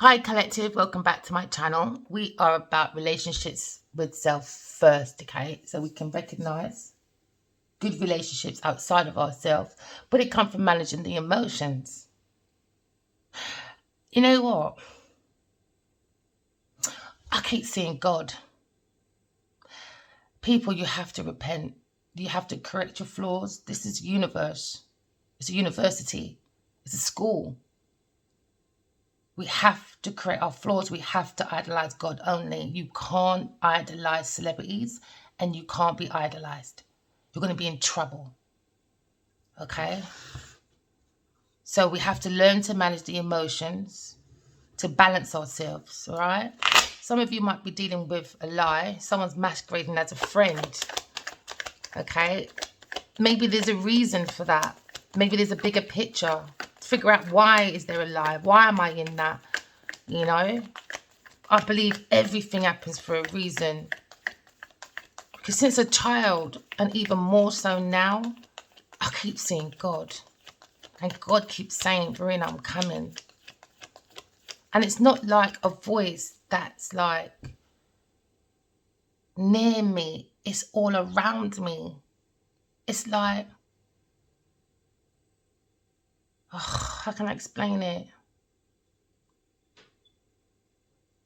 Hi collective, welcome back to my channel. We are about relationships with self first, okay? So we can recognize good relationships outside of ourselves, but it comes from managing the emotions. You know what? I keep seeing God. People, you have to repent. You have to correct your flaws. This is universe. It's a university. It's a school. We have to correct our flaws. We have to idolize God only. You can't idolize celebrities and you can't be idolized. You're going to be in trouble. Okay? So we have to learn to manage the emotions, to balance ourselves. All right? Some of you might be dealing with a lie. Someone's masquerading as a friend. Okay? Maybe there's a reason for that. Maybe there's a bigger picture. Figure out, why is there a lie? Why am I in that? You know, I believe everything happens for a reason. Because since a child, and even more so now, I keep seeing God. And God keeps saying, Verena, I'm coming. And it's not like a voice that's like near me. It's all around me. It's like, oh, how can I explain it?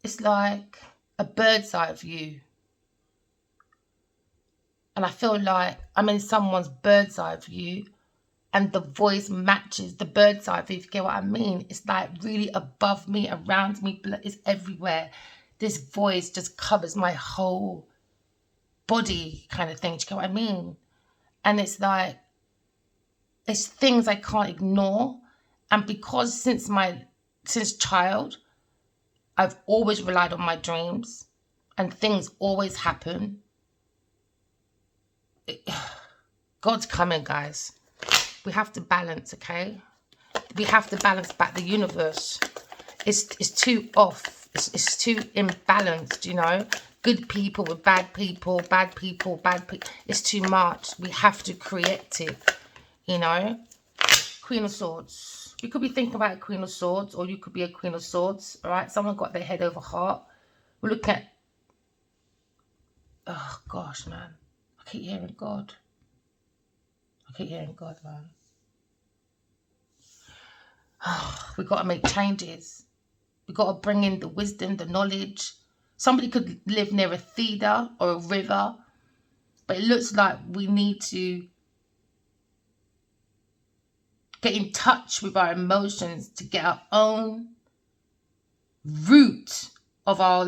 It's like a bird's eye view. And I feel like I'm in someone's bird's eye view and the voice matches the bird's eye view, if you get what I mean. It's like really above me, around me, it's everywhere. This voice just covers my whole body kind of thing, do you get what I mean? And it's like, it's things I can't ignore. And because since child, I've always relied on my dreams and things always happen. God's coming, guys. We have to balance, okay? We have to balance back the universe. It's too off. It's too imbalanced, you know? Good people with bad people, bad people, bad people. It's too much. We have to create it, you know? Queen of Swords. You could be thinking about a Queen of Swords, or you could be a Queen of Swords, all right? Someone got their head over heart. We're looking at... Oh, gosh, man. I keep hearing God. I keep hearing God, man. We've got to make changes. We've got to bring in the wisdom, the knowledge. Somebody could live near a theatre or a river, but it looks like we need to get in touch with our emotions to get our own root of our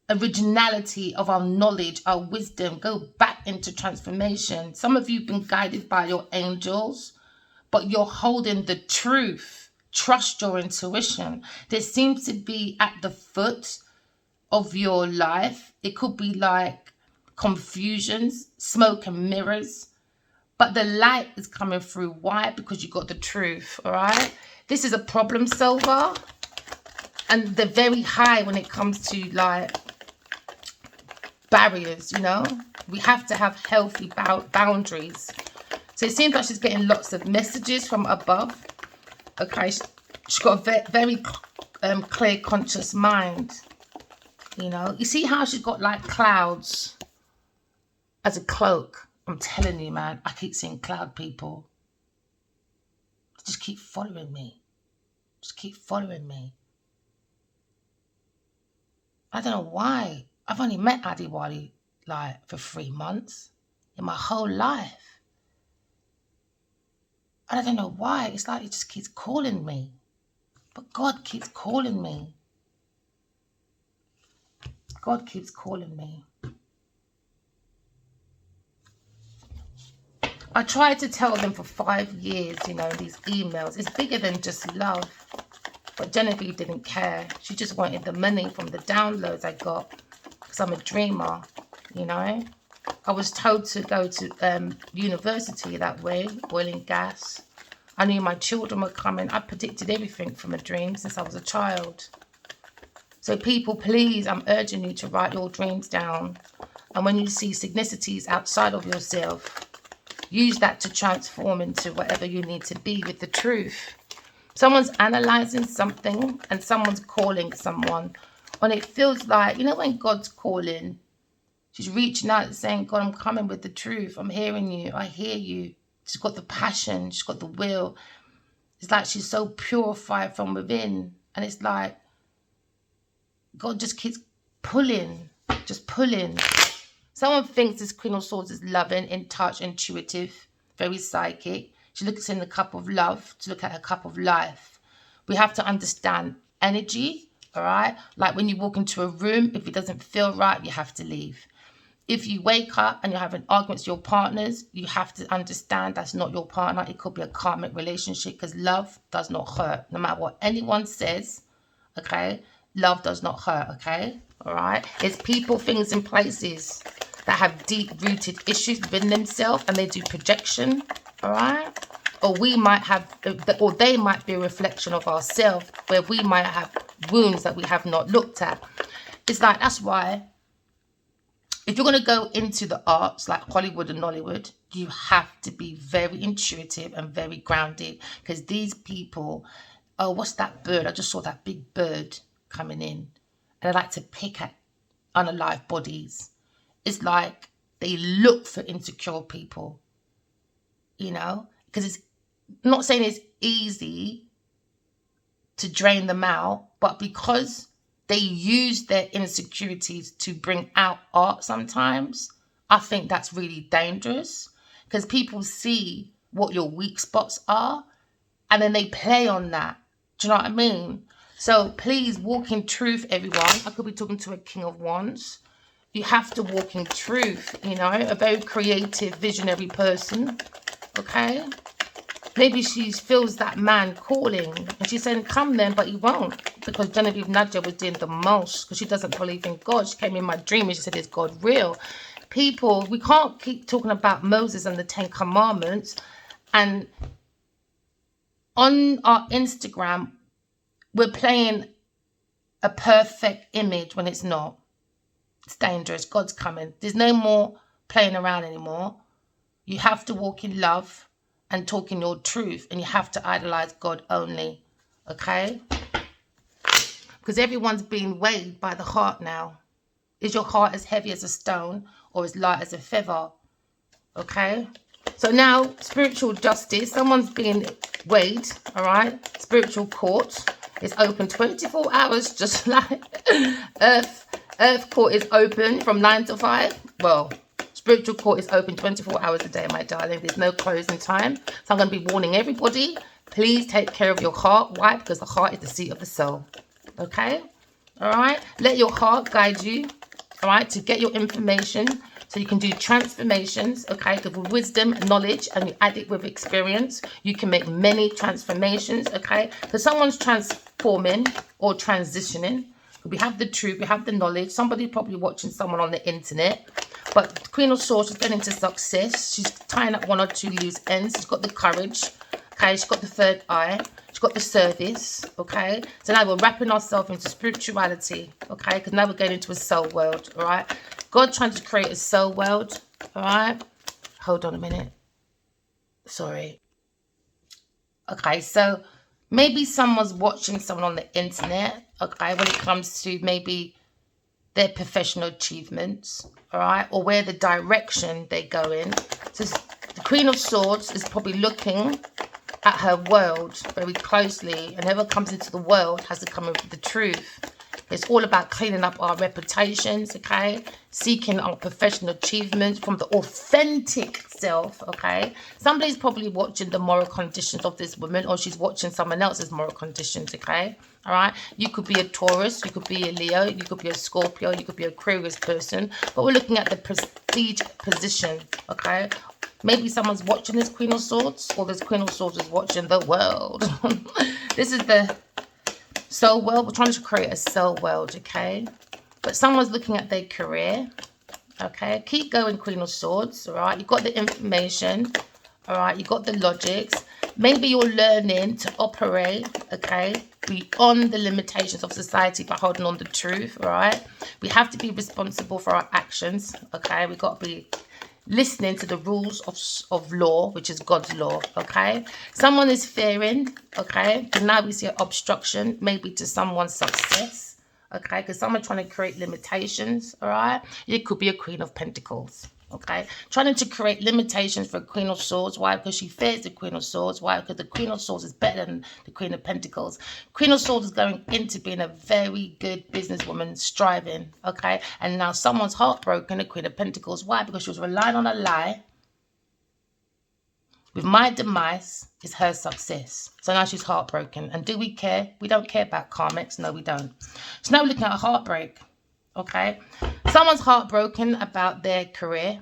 originality, of our knowledge, our wisdom. Go back into transformation. Some of you have been guided by your angels, but you're holding the truth. Trust your intuition. There seems to be at the foot of your life, it could be like confusions, smoke and mirrors, but the light is coming through. Why? Because you got the truth. All right, this is a problem solver, and they're very high when it comes to like barriers, you know. We have to have healthy boundaries. So it seems like she's getting lots of messages from above. Okay, she's got a very clear, conscious mind. You know, you see how she's got like clouds as a cloak. I'm telling you, man, I keep seeing cloud people. They just keep following me. Just keep following me. I don't know why. I've only met Adiwali like for 3 months in my whole life. And I don't know why. It's like it just keeps calling me. But God keeps calling me. God keeps calling me. I tried to tell them for 5 years, you know, these emails. It's bigger than just love. But Genevieve didn't care. She just wanted the money from the downloads I got. Because I'm a dreamer, you know. I was told to go to university that way, oil and gas. I knew my children were coming. I predicted everything from a dream since I was a child. So people, please, I'm urging you to write your dreams down. And when you see synchronicities outside of yourself, use that to transform into whatever you need to be with the truth. Someone's analyzing something and someone's calling someone. And it feels like, you know, when God's calling, she's reaching out and saying, God, I'm coming with the truth. I'm hearing you. I hear you. She's got the passion. She's got the will. It's like she's so purified from within. And it's like God just keeps pulling, just pulling. Someone thinks this Queen of Swords is loving, in touch, intuitive, very psychic. She looks in the cup of love to look at her cup of life. We have to understand energy, all right? Like when you walk into a room, if it doesn't feel right, you have to leave. If you wake up and you're having arguments with your partners, you have to understand that's not your partner. It could be a karmic relationship, because love does not hurt. No matter what anyone says, okay? Love does not hurt, okay? All right? It's people, things, and places that have deep-rooted issues within themselves, and they do projection, all right? Or we might have, or they might be a reflection of ourselves, where we might have wounds that we have not looked at. It's like, that's why, if you're going to go into the arts like Hollywood and Nollywood, you have to be very intuitive and very grounded, because these people, oh, what's that bird? I just saw that big bird coming in, and they like to pick at unalive bodies. It's like they look for insecure people, you know, because it's not saying it's easy to drain them out, but because they use their insecurities to bring out art sometimes, I think that's really dangerous, because people see what your weak spots are and then they play on that. Do you know what I mean? So please walk in truth, everyone. I could be talking to a King of Wands. You have to walk in truth, you know, a very creative, visionary person, okay? Maybe she feels that man calling and she's saying, come then, but he won't, because Genevieve Nadia was doing the most, because she doesn't believe in God. She came in my dream and she said, is God real? People, we can't keep talking about Moses and the 10 Commandments, and on our Instagram, we're playing a perfect image when it's not. It's dangerous. God's coming. There's no more playing around anymore. You have to walk in love and talk in your truth, and you have to idolize God only, okay? Because everyone's being weighed by the heart now. Is your heart as heavy as a stone or as light as a feather? Okay? So now, spiritual justice, someone's being weighed, all right? Spiritual court is open 24 hours, just like Earth court is open from 9 to 5. Well, spiritual court is open 24 hours a day, my darling. There's no closing time. So I'm going to be warning everybody, please take care of your heart. Why? Because the heart is the seat of the soul. Okay? All right? Let your heart guide you, all right, to get your information so you can do transformations, okay? Because with wisdom, knowledge, and you add it with experience, you can make many transformations, okay? Because someone's transforming or transitioning. We have the truth, we have the knowledge. Somebody's probably watching someone on the internet. But Queen of Swords is getting into success. She's tying up one or two loose ends. She's got the courage, okay? She's got the third eye. She's got the service, okay? So now we're wrapping ourselves into spirituality, okay? Because now we're going into a soul world, all right? God trying to create a soul world, all right? Hold on a minute. Sorry. Okay, so maybe someone's watching someone on the internet, okay, when it comes to maybe their professional achievements, all right, or where the direction they go in. So the Queen of Swords is probably looking at her world very closely, and whoever comes into the world has to come in with the truth. It's all about cleaning up our reputations, okay? Seeking our professional achievements from the authentic self, okay? Somebody's probably watching the moral conditions of this woman, or she's watching someone else's moral conditions, okay? All right? You could be a Taurus, you could be a Leo, you could be a Scorpio, you could be a Aquarius person, but we're looking at the prestige position, okay? Maybe someone's watching this Queen of Swords, or this Queen of Swords is watching the world. This is the soul world. We're trying to create a soul world, okay? But someone's looking at their career, okay? Keep going, Queen of Swords, all right? You've got the information, all right? You've got the logics. Maybe you're learning to operate, okay, beyond the limitations of society by holding on to the truth, all right? We have to be responsible for our actions, okay? We've got to be listening to the rules of law, which is God's law, okay? Someone is fearing, okay? And now we see an obstruction, maybe to someone's success, okay? Because someone's trying to create limitations, all right? It could be a Queen of Pentacles, okay? Trying to create limitations for a Queen of Swords. Why? Because she fears the Queen of Swords. Why? Because the Queen of Swords is better than the Queen of Pentacles. Queen of Swords is going into being a very good businesswoman, striving, okay? And now someone's heartbroken, the Queen of Pentacles. Why? Because she was relying on a lie. With my demise is her success. So now she's heartbroken. And do we care? We don't care about karmics. No, we don't. So now we're looking at a heartbreak. Okay, someone's heartbroken about their career,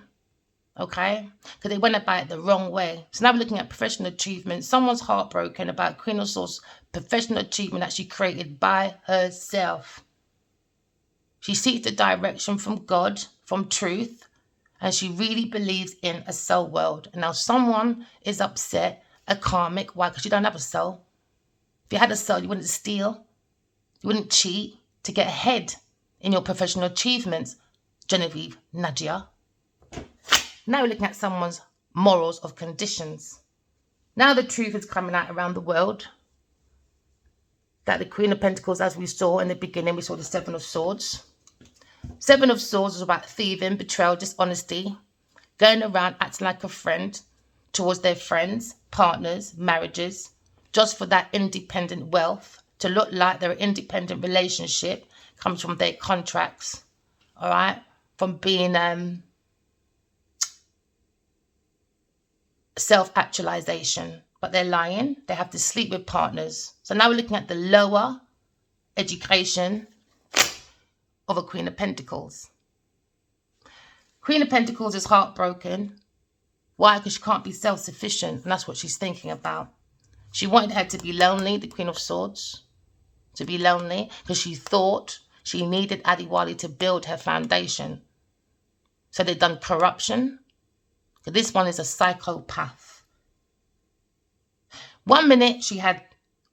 okay, because they went about it the wrong way. So now we're looking at professional achievement. Someone's heartbroken about Queen of Swords' professional achievement that she created by herself. She seeks the direction from God, from truth, and she really believes in a soul world. And now someone is upset, a karmic. Why? Because you don't have a soul. If you had a soul, you wouldn't steal, you wouldn't cheat to get ahead in your professional achievements, Genevieve, Nadia. Now we're looking at someone's morals of conditions. Now the truth is coming out around the world that the Queen of Pentacles, as we saw in the beginning, we saw the Seven of Swords. Seven of Swords is about thieving, betrayal, dishonesty, going around acting like a friend towards their friends, partners, marriages, just for that independent wealth, to look like they're an independent relationship. Comes from their contracts, all right? From being self-actualization. But they're lying. They have to sleep with partners. So now we're looking at the lower education of a Queen of Pentacles. Queen of Pentacles is heartbroken. Why? Because she can't be self-sufficient. And that's what she's thinking about. She wanted her to be lonely, the Queen of Swords. To be lonely. Because she thought she needed Adiwali to build her foundation. So they've done corruption. So this one is a psychopath. 1 minute she had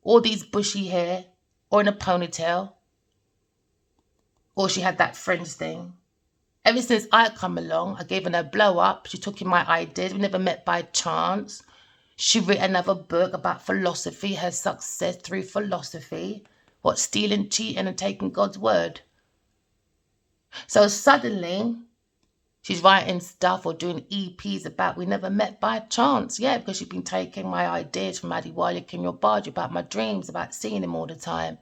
all these bushy hair or in a ponytail. Or she had that Friends thing. Ever since I come along, I gave her a blow up. She took in my ideas. We never met by chance. She wrote another book about philosophy, her success through philosophy. What, stealing, cheating, and taking God's word. So suddenly, she's writing stuff or doing EPs about we never met by chance. Yeah, because she's been taking my ideas from Adiwali Kinyobaj about my dreams, about seeing him all the time.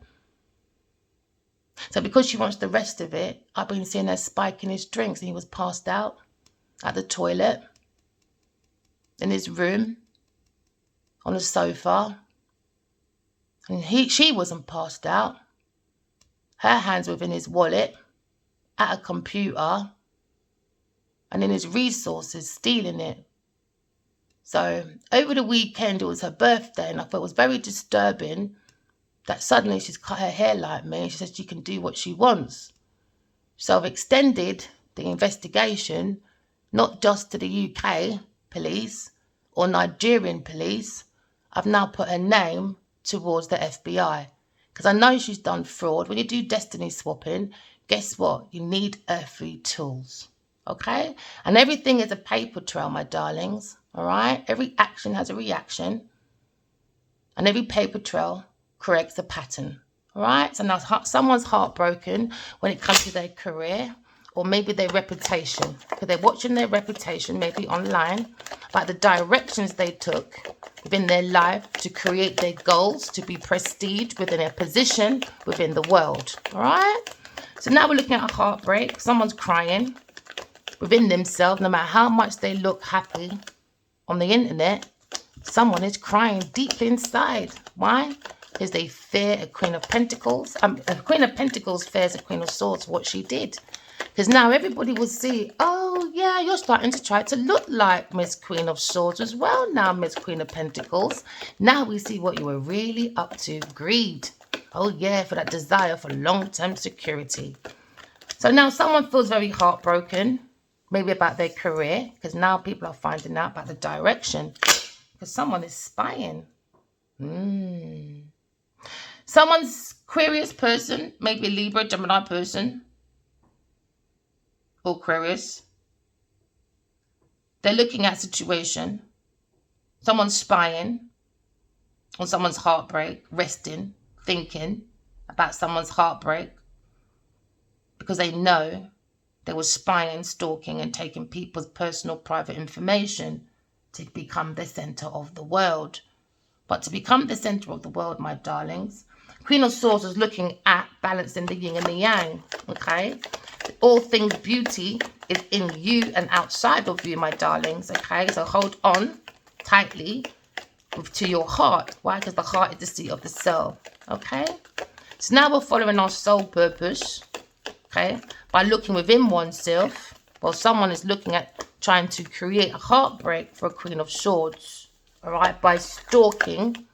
So because she wants the rest of it, I've been seeing her spiking his drinks. And he was passed out at the toilet, in his room, on the sofa. And she wasn't passed out. Her hands were in his wallet, at a computer, and in his resources, stealing it. So over the weekend, it was her birthday, and I thought it was very disturbing that suddenly she's cut her hair like me. She says she can do what she wants. So I've extended the investigation, not just to the UK police or Nigerian police. I've now put her name towards the FBI. Because I know she's done fraud. When you do destiny swapping, guess what? You need earthly tools. Okay? And everything is a paper trail, my darlings. All right? Every action has a reaction. And every paper trail corrects a pattern. All right? So now someone's heartbroken when it comes to their career or maybe their reputation. Because they're watching their reputation, maybe online, about the directions they took within their life to create their goals, to be prestige within their position within the world. All right? So now we're looking at a heartbreak. Someone's crying within themselves, no matter how much they look happy on the internet. Someone is crying deep inside. Why? Because they fear a Queen of Pentacles. A Queen of Pentacles fears a Queen of Swords, what she did. Because now everybody will see, oh, yeah, you're starting to try to look like Miss Queen of Swords as well now, Miss Queen of Pentacles. Now we see what you were really up to. Greed. Oh, yeah, for that desire for long-term security. So now someone feels very heartbroken, maybe about their career, because now people are finding out about the direction. Because someone is spying. Someone's Aquarius person, maybe a Libra, Gemini person, or Aquarius. They're looking at a situation. Someone's spying on someone's heartbreak, resting, thinking about someone's heartbreak, because they know they were spying, stalking, and taking people's personal private information to become the center of the world. But to become the center of the world, my darlings, Queen of Swords is looking at balancing the yin and the yang, okay? All things beauty is in you and outside of you, my darlings, okay? So hold on tightly to your heart. Why? Because the heart is the seat of the soul, okay? So now we're following our soul purpose, okay, by looking within oneself. Well, someone is looking at trying to create a heartbreak for a Queen of Swords, all right, by stalking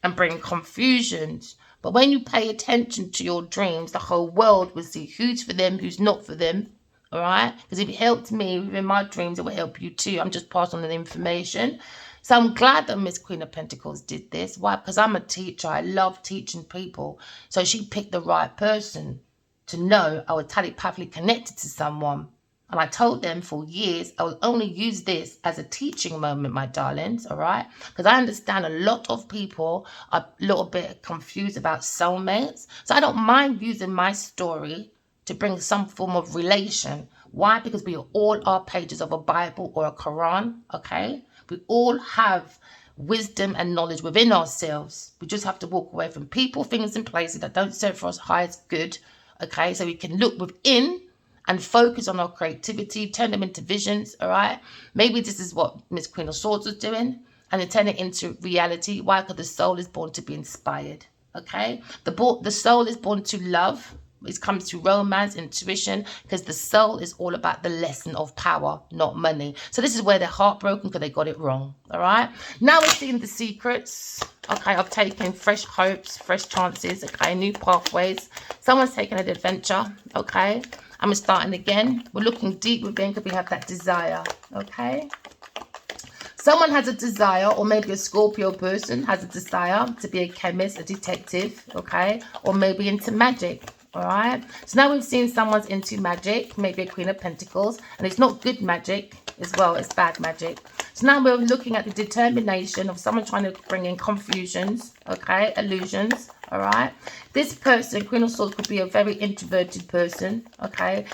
and bringing confusions. But when you pay attention to your dreams, the whole world will see who's for them, who's not for them, all right? Because if it helped me within my dreams, it will help you too. I'm just passing on the information. So I'm glad that Miss Queen of Pentacles did this. Why? Because I'm a teacher. I love teaching people. So she picked the right person to know I was telepathically connected to someone. And I told them for years, I will only use this as a teaching moment, my darlings, all right? Because I understand a lot of people are a little bit confused about soulmates. So I don't mind using my story to bring some form of relation. Why? Because we all are pages of a Bible or a Quran, okay? We all have wisdom and knowledge within ourselves. We just have to walk away from people, things, and places that don't serve for us highest good, okay? So we can look within and focus on our creativity, turn them into visions, all right? Maybe this is what Miss Queen of Swords was doing, and then turn it into reality. Why? Because the soul is born to be inspired, okay? The soul is born to love. It comes to romance, intuition, because the soul is all about the lesson of power, not money. So this is where they're heartbroken because they got it wrong, all right? Now we're seeing the secrets, okay, of taking fresh hopes, fresh chances, okay, new pathways. Someone's taking an adventure, okay? And we're starting again. We're looking deep within because we have that desire, okay? Someone has a desire, or maybe a Scorpio person has a desire to be a chemist, a detective, okay? Or maybe into magic, all right? So now we've seen someone's into magic, maybe a Queen of Pentacles, and it's not good magic as well, it's bad magic. So now we're looking at the determination of someone trying to bring in confusions, okay, illusions, all right? This person, Queen of Swords, could be a very introverted person, okay?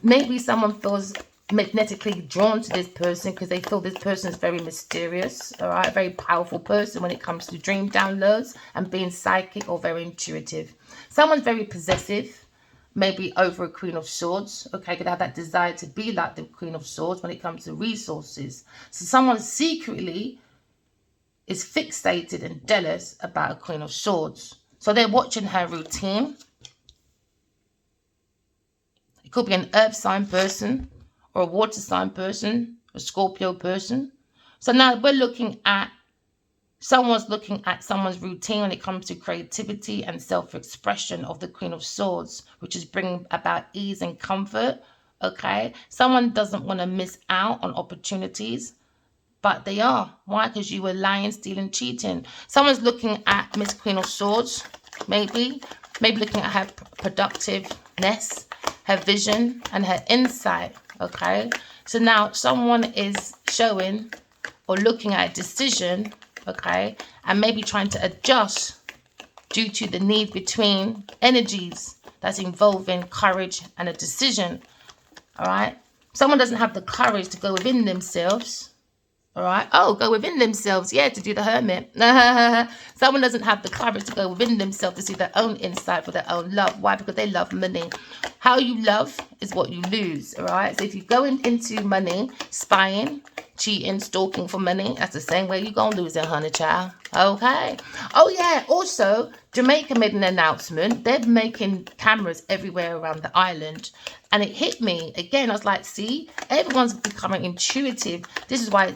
Maybe someone feels magnetically drawn to this person because they feel this person is very mysterious, all right? A very powerful person when it comes to dream downloads and being psychic or very intuitive. Someone's very possessive, maybe over a Queen of Swords, okay? Could have that desire to be like the Queen of Swords when it comes to resources. So someone secretly is fixated and jealous about a Queen of Swords. So they're watching her routine. It could be an earth sign person or a water sign person, a Scorpio person. So now we're looking at someone's looking at someone's routine when it comes to creativity and self-expression of the Queen of Swords, which is bringing about ease and comfort, okay? Someone doesn't want to miss out on opportunities, but they are. Why? Because you were lying, stealing, cheating. Someone's looking at Miss Queen of Swords, maybe looking at her productiveness, her vision, and her insight, okay? So now someone is showing or looking at a decision, okay, and maybe trying to adjust due to the need between energies that's involving courage and a decision, all right? Someone doesn't have the courage to go within themselves, all right? Oh, go within themselves, yeah, to do the hermit. Someone doesn't have the courage to go within themselves to see their own insight for their own love. Why? Because they love money. How you love is what you lose, all right? So if you go into money, spying, cheating, stalking for money, that's the same way you're going to lose it, honey child. Okay. Oh, yeah. Also, Jamaica made an announcement. They're making cameras everywhere around the island. And it hit me. Again, I was like, see, everyone's becoming intuitive. This is why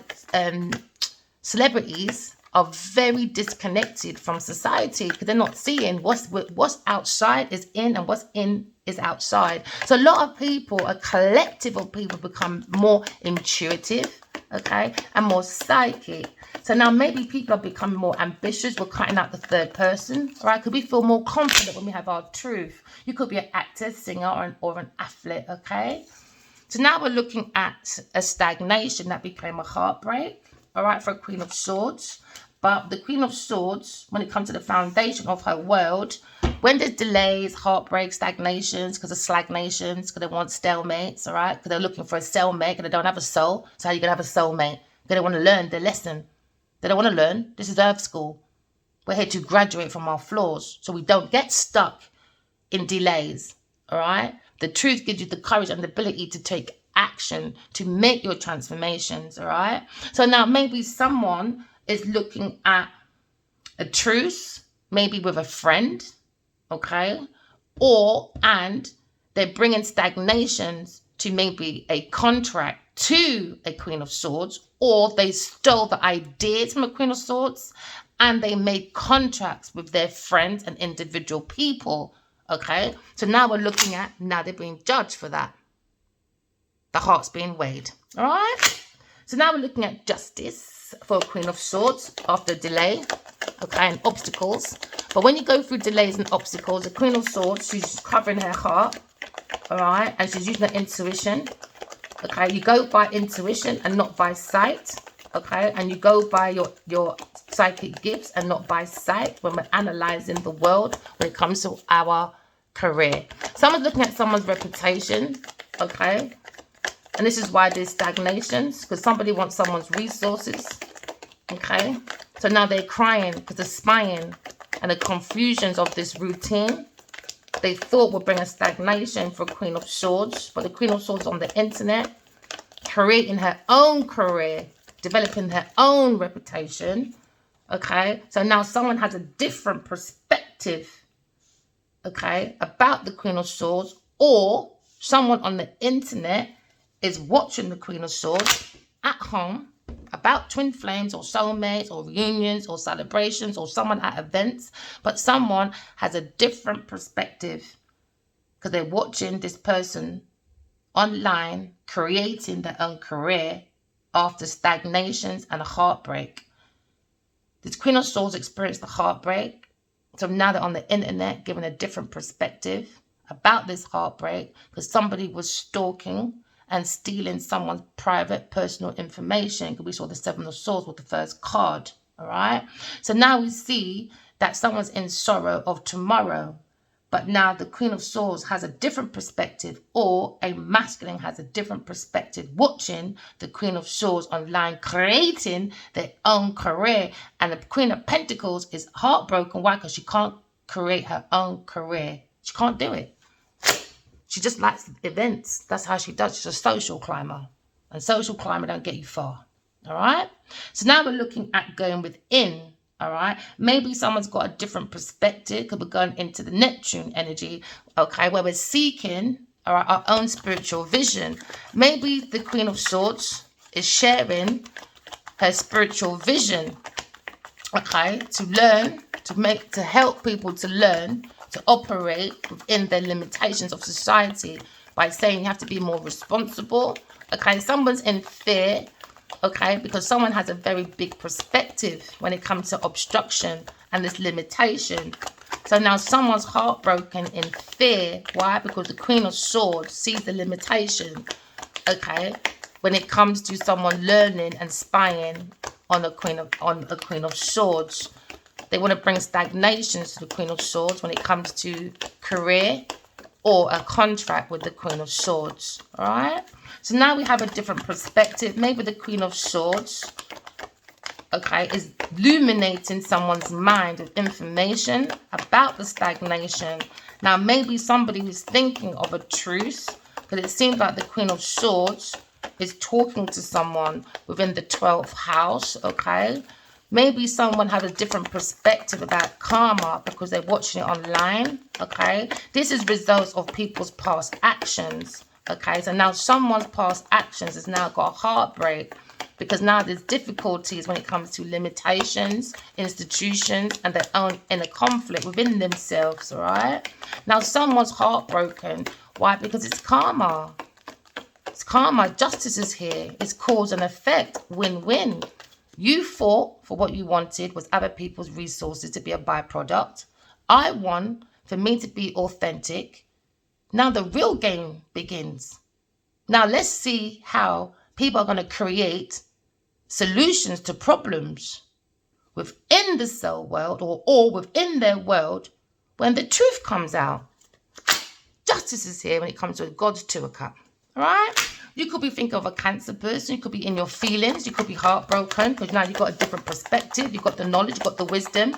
celebrities are very disconnected from society because they're not seeing what's outside is in and what's in is outside. So a lot of people, a collective of people, become more intuitive, okay, and more psychic. So now maybe people are becoming more ambitious. We're cutting out the third person, right? Because we feel more confident when we have our truth. You could be an actor, singer, or an athlete, okay? So now we're looking at a stagnation that became a heartbreak, all right, for a Queen of Swords. But the Queen of Swords, when it comes to the foundation of her world, when there's delays, heartbreaks, stagnations, because of stagnations, because they want stalemates, all right, because they're looking for a cellmate, because they don't have a soul. So how are you going to have a soulmate? Because they want to learn their lesson. They don't want to learn. This is Earth School. We're here to graduate from our flaws so we don't get stuck in delays, all right? The truth gives you the courage and the ability to take action to make your transformations, all right? So now maybe someone is looking at a truce, maybe with a friend, okay? And they're bringing stagnations to maybe a contract to a Queen of Swords, or they stole the ideas from a Queen of Swords and they made contracts with their friends and individual people, okay? So now we're looking at, now they're being judged for that. The heart's being weighed, all right? So now we're looking at justice for a Queen of Swords after delay, okay, and obstacles. But when you go through delays and obstacles, the Queen of Swords, she's covering her heart, all right, and she's using her intuition, okay? You go by intuition and not by sight, okay? And you go by your psychic gifts and not by sight when we're analyzing the world when it comes to our career. Someone's looking at someone's reputation, okay? And this is why there's stagnations, because somebody wants someone's resources, okay? So now they're crying because the spying and the confusions of this routine they thought would bring a stagnation for Queen of Swords. But the Queen of Swords on the internet, creating her own career, developing her own reputation, okay? So now someone has a different perspective, okay, about the Queen of Swords, or someone on the internet is watching the Queen of Swords at home about twin flames or soulmates or reunions or celebrations or someone at events, but someone has a different perspective because they're watching this person online creating their own career after stagnations and a heartbreak. This Queen of Swords experienced the heartbreak, so now they're on the internet giving a different perspective about this heartbreak because somebody was stalking and stealing someone's private personal information, because we saw the Seven of Swords with the first card, all right? So now we see that someone's in sorrow of tomorrow, but now the Queen of Swords has a different perspective, or a masculine has a different perspective, watching the Queen of Swords online, creating their own career. And the Queen of Pentacles is heartbroken. Why? Because she can't create her own career. She can't do it. She just likes events. That's how she does. She's a social climber. And social climber don't get you far. All right? So now we're looking at going within. All right? Maybe someone's got a different perspective because we're going into the Neptune energy. Okay? Where we're seeking, all right, our own spiritual vision. Maybe the Queen of Swords is sharing her spiritual vision. Okay? To learn, to help people to learn to operate within the limitations of society by saying you have to be more responsible. Okay, someone's in fear, okay, because someone has a very big perspective when it comes to obstruction and this limitation. So now someone's heartbroken in fear. Why? Because the Queen of Swords sees the limitation, okay, when it comes to someone learning and spying on a Queen of Swords. They want to bring stagnations to the Queen of Swords when it comes to career or a contract with the Queen of Swords. All right? So now we have a different perspective. Maybe the Queen of Swords, okay, is illuminating someone's mind with information about the stagnation. Now, maybe somebody who's thinking of a truce, because it seems like the Queen of Swords is talking to someone within the 12th house, okay? Maybe someone has a different perspective about karma because they're watching it online, okay? This is results of people's past actions, okay? So now someone's past actions has now got a heartbreak because now there's difficulties when it comes to limitations, institutions, and their own inner conflict within themselves, all right? Now someone's heartbroken. Why? Because it's karma. It's karma. Justice is here. It's cause and effect. Win-win. You fought for what you wanted was other people's resources to be a byproduct. I won for me to be authentic. Now the real game begins. Now let's see how people are going to create solutions to problems within the soul world or within their world when the truth comes out. Justice is here when it comes to God's Two of Cups. All right? You could be thinking of a Cancer person. You could be in your feelings. You could be heartbroken because now you've got a different perspective. You've got the knowledge. You've got the wisdom.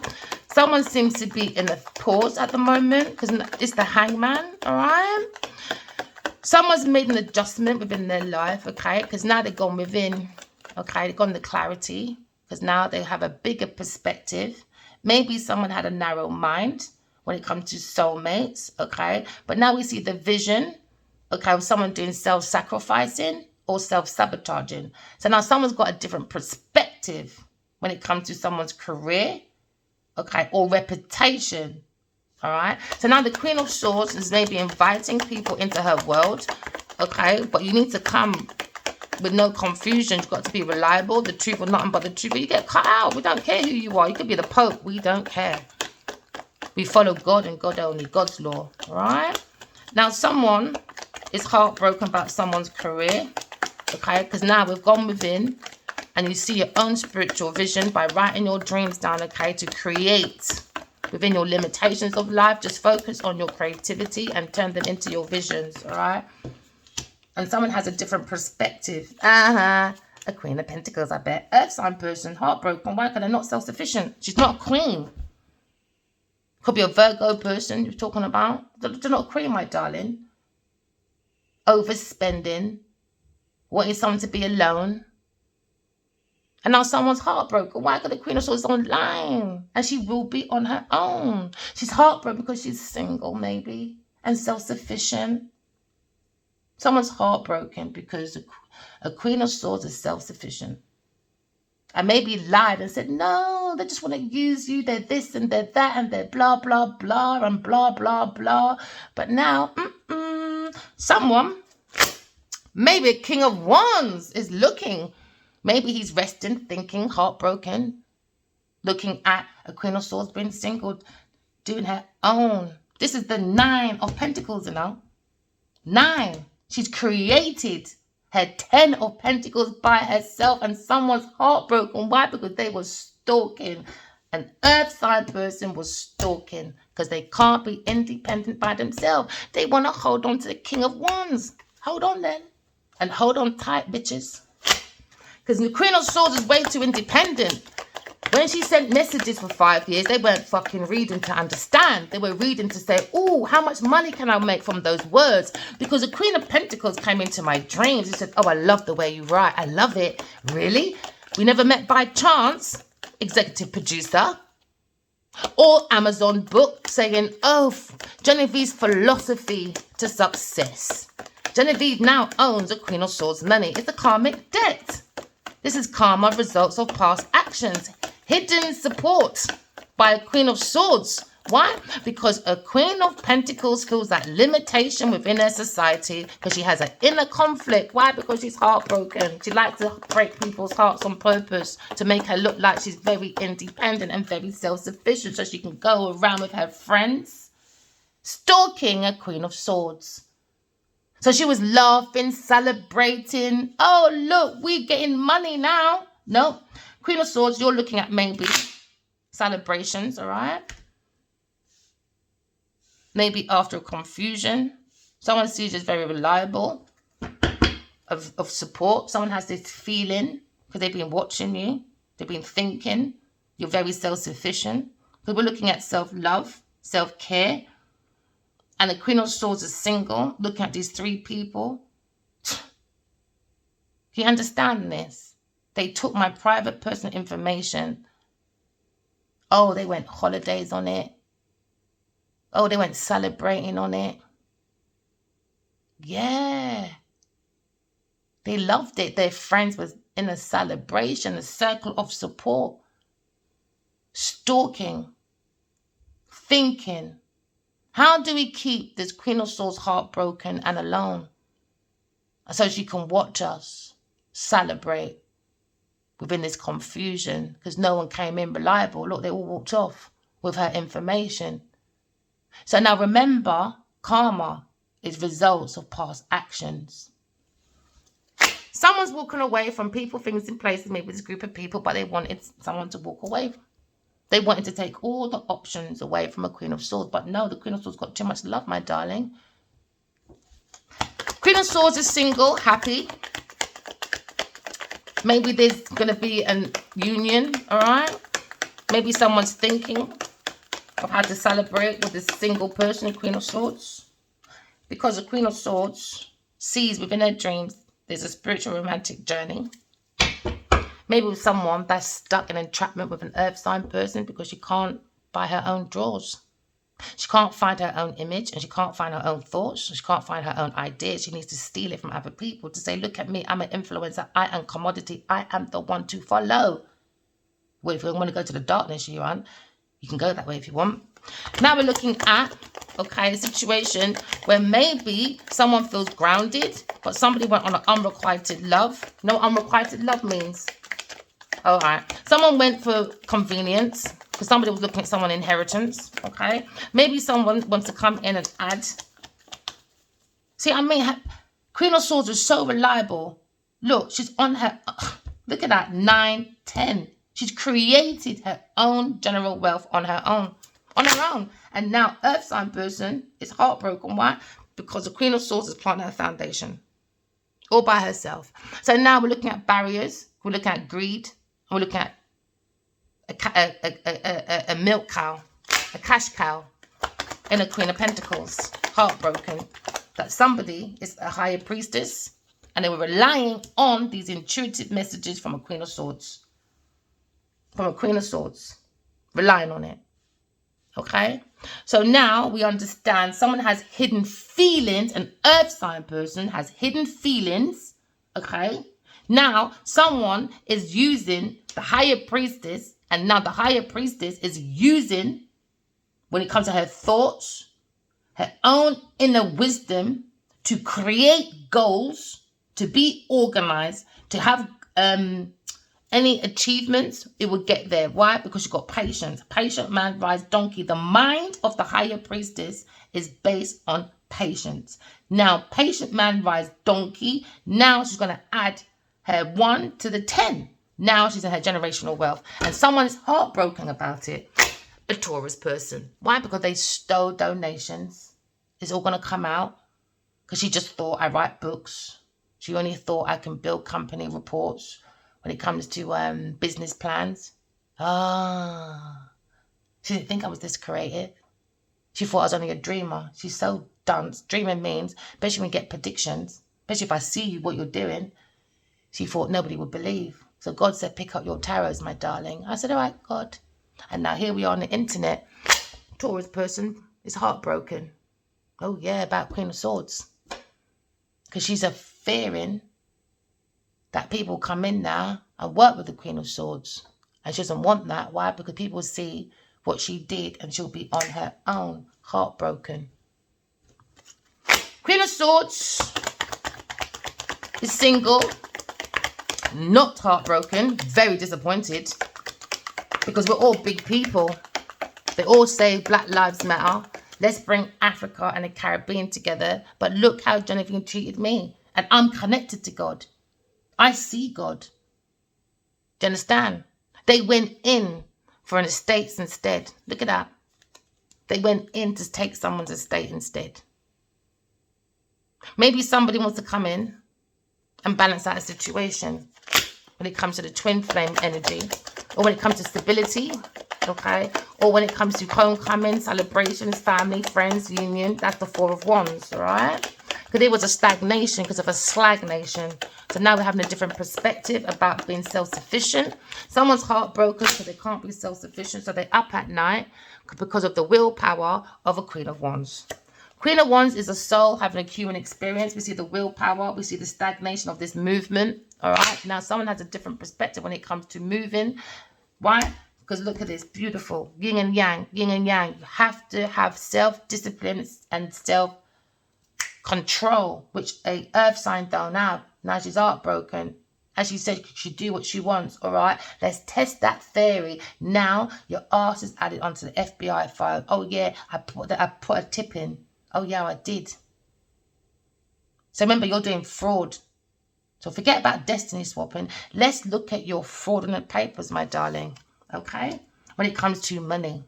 Someone seems to be in a pause at the moment because it's the Hangman. All right? Someone's made an adjustment within their life, okay? Because now they've gone within, okay? They've gone to clarity because now they have a bigger perspective. Maybe someone had a narrow mind when it comes to soulmates, okay? But now we see the vision, okay, of someone doing self-sacrificing or self-sabotaging. So now someone's got a different perspective when it comes to someone's career, okay, or reputation, all right? So now the Queen of Swords is maybe inviting people into her world, okay? But you need to come with no confusion. You've got to be reliable, the truth or nothing but the truth. But you get cut out. We don't care who you are. You could be the Pope. We don't care. We follow God and God only, God's law, all right? Now, someone is heartbroken about someone's career, okay? Because now we've gone within and you see your own spiritual vision by writing your dreams down, okay, to create within your limitations of life. Just focus on your creativity and turn them into your visions, all right? And someone has a different perspective. A Queen of Pentacles, I bet. Earth sign person, heartbroken. Why? Because they're not self-sufficient. She's not a queen. Could be a Virgo person you're talking about. They're not a queen, my darling. Overspending. Wanting someone to be alone. And now someone's heartbroken. Why? Because the Queen of Swords is online. And she will be on her own. She's heartbroken because she's single, maybe. And self-sufficient. Someone's heartbroken because a Queen of Swords is self-sufficient. And maybe lied and said, no, they just want to use you. They're this and they're that and they're blah, blah, blah and blah, blah, blah. But now, someone, maybe a King of Wands is looking. Maybe he's resting, thinking, heartbroken, looking at a Queen of Swords being single, doing her own. This is the 9 of Pentacles, you know. 9. She's created her 10 of Pentacles by herself and someone's heartbroken. Why? Because they were stalking. An earth sign person was stalking because they can't be independent by themselves. They want to hold on to the King of Wands. Hold on then. And hold on tight, bitches. Because the Queen of Swords is way too independent. When she sent messages for 5 years, they weren't fucking reading to understand. They were reading to say, oh, how much money can I make from those words? Because the Queen of Pentacles came into my dreams. He said, oh, I love the way you write. I love it. Really? We never met by chance. Executive producer. Or Amazon book saying, oh, Genevieve's philosophy to success. Genevieve now owns a Queen of Swords money. It's a karmic debt. This is karma results of past actions. Hidden support by a Queen of Swords. Why? Because a Queen of Pentacles feels that limitation within her society because she has an inner conflict. Why? Because she's heartbroken. She likes to break people's hearts on purpose to make her look like she's very independent and very self-sufficient so she can go around with her friends stalking a Queen of Swords. So she was laughing, celebrating. Oh, look, we're getting money now. No. Queen of Swords, you're looking at maybe celebrations, all right? Maybe after a confusion. Someone sees you as very reliable, of support. Someone has this feeling because they've been watching you. They've been thinking. You're very self-sufficient. Because we're looking at self-love, self-care. And the Queen of Swords is single. Looking at these 3 people. You understand this? They took my private personal information. Oh, they went holidays on it. Oh, they went celebrating on it. Yeah. They loved it. Their friends was in a celebration, a circle of support. Stalking. Thinking. How do we keep this Queen of Swords heartbroken and alone? So she can watch us celebrate within this confusion because no one came in reliable. Look, they all walked off with her information. So now remember, karma is results of past actions. Someone's walking away from people, things, and places, maybe this group of people, but they wanted someone to walk away. They wanted to take all the options away from a Queen of Swords. But no, the Queen of Swords got too much love, my darling. Queen of Swords is single, happy. Maybe there's going to be a union, all right? Maybe someone's thinking of how to celebrate with this single person, Queen of Swords. Because the Queen of Swords sees within her dreams there's a spiritual romantic journey. Maybe with someone that's stuck in entrapment with an earth sign person because she can't buy her own drawers. She can't find her own image and she can't find her own thoughts. She can't find her own ideas. She needs to steal it from other people to say, look at me, I'm an influencer. I am commodity. I am the one to follow. Well, if you want to go to the darkness you want, you can go that way if you want. Now we're looking at, okay, a situation where maybe someone feels grounded, but somebody went on an unrequited love. You know what unrequited love means? All right. Someone went for convenience because somebody was looking at someone inheritance. Okay. Maybe someone wants to come in and add. See, I mean, Queen of Swords is so reliable. Look, she's on her. Look at that. 9, 10. She's created her own general wealth on her own. On her own. And now Earth sign person is heartbroken. Why? Because the Queen of Swords has planted her foundation. All by herself. So now we're looking at barriers. We're looking at greed. We're looking at a milk cow, a cash cow, and a Queen of Pentacles, heartbroken. That somebody is a higher priestess, and they were relying on these intuitive messages from a Queen of Swords. From a Queen of Swords, relying on it. Okay? So now we understand someone has hidden feelings, an earth sign person has hidden feelings, okay? Now, someone is using the higher priestess, and now the higher priestess is using, when it comes to her thoughts, her own inner wisdom to create goals, to be organized, to have any achievements, it will get there. Why? Because you've got patience. Patient man rides donkey. The mind of the higher priestess is based on patience. Now, patient man rides donkey. Now she's going to add her 1 to the 10. Now she's in her generational wealth. And someone's heartbroken about it. A Taurus person. Why? Because they stole donations. It's all going to come out. Because she just thought, I write books. She only thought I can build company reports when it comes to business plans. She didn't think I was this creative. She thought I was only a dreamer. She's so dunce. Dreaming means, especially when you get predictions, especially if I see you, what you're doing, she thought nobody would believe. So God said, pick up your tarots, my darling. I said, all right, God. And now here we are on the internet. Taurus person is heartbroken. Oh, yeah, about Queen of Swords. Because she's a fearing that people come in now and work with the Queen of Swords. And she doesn't want that. Why? Because people see what she did and she'll be on her own, heartbroken. Queen of Swords is single, not heartbroken, very disappointed, because we're all big people. They all say Black Lives Matter. Let's bring Africa and the Caribbean together. But look how Genevieve treated me. And I'm connected to God. I see God. Do you understand? They went in for an estate instead. Look at that. They went in to take someone's estate instead. Maybe somebody wants to come in and balance out a situation when it comes to the twin flame energy, or when it comes to stability, okay, or when it comes to homecoming, celebrations, family, friends, union. That's the 4 of Wands, all right? Because there was a stagnation because of a stagnation. So now we're having a different perspective about being self-sufficient. Someone's heartbroken because they can't be self-sufficient, so they're up at night because of the willpower of a Queen of Wands. Queen of Wands is a soul having a human experience. We see the willpower. We see the stagnation of this movement. All right. Now, someone has a different perspective when it comes to moving. Why? Because look at this. Beautiful. Yin and yang. Yin and yang. You have to have self-discipline and self-control, which a earth sign don't have. Now she's heartbroken. As she said, she do what she wants. All right. Let's test that theory. Now your ass is added onto the FBI file. Oh, yeah. I put a tip in. Oh, yeah, I did. So remember, you're doing fraud. So forget about destiny swapping. Let's look at your fraudulent papers, my darling. Okay? When it comes to money.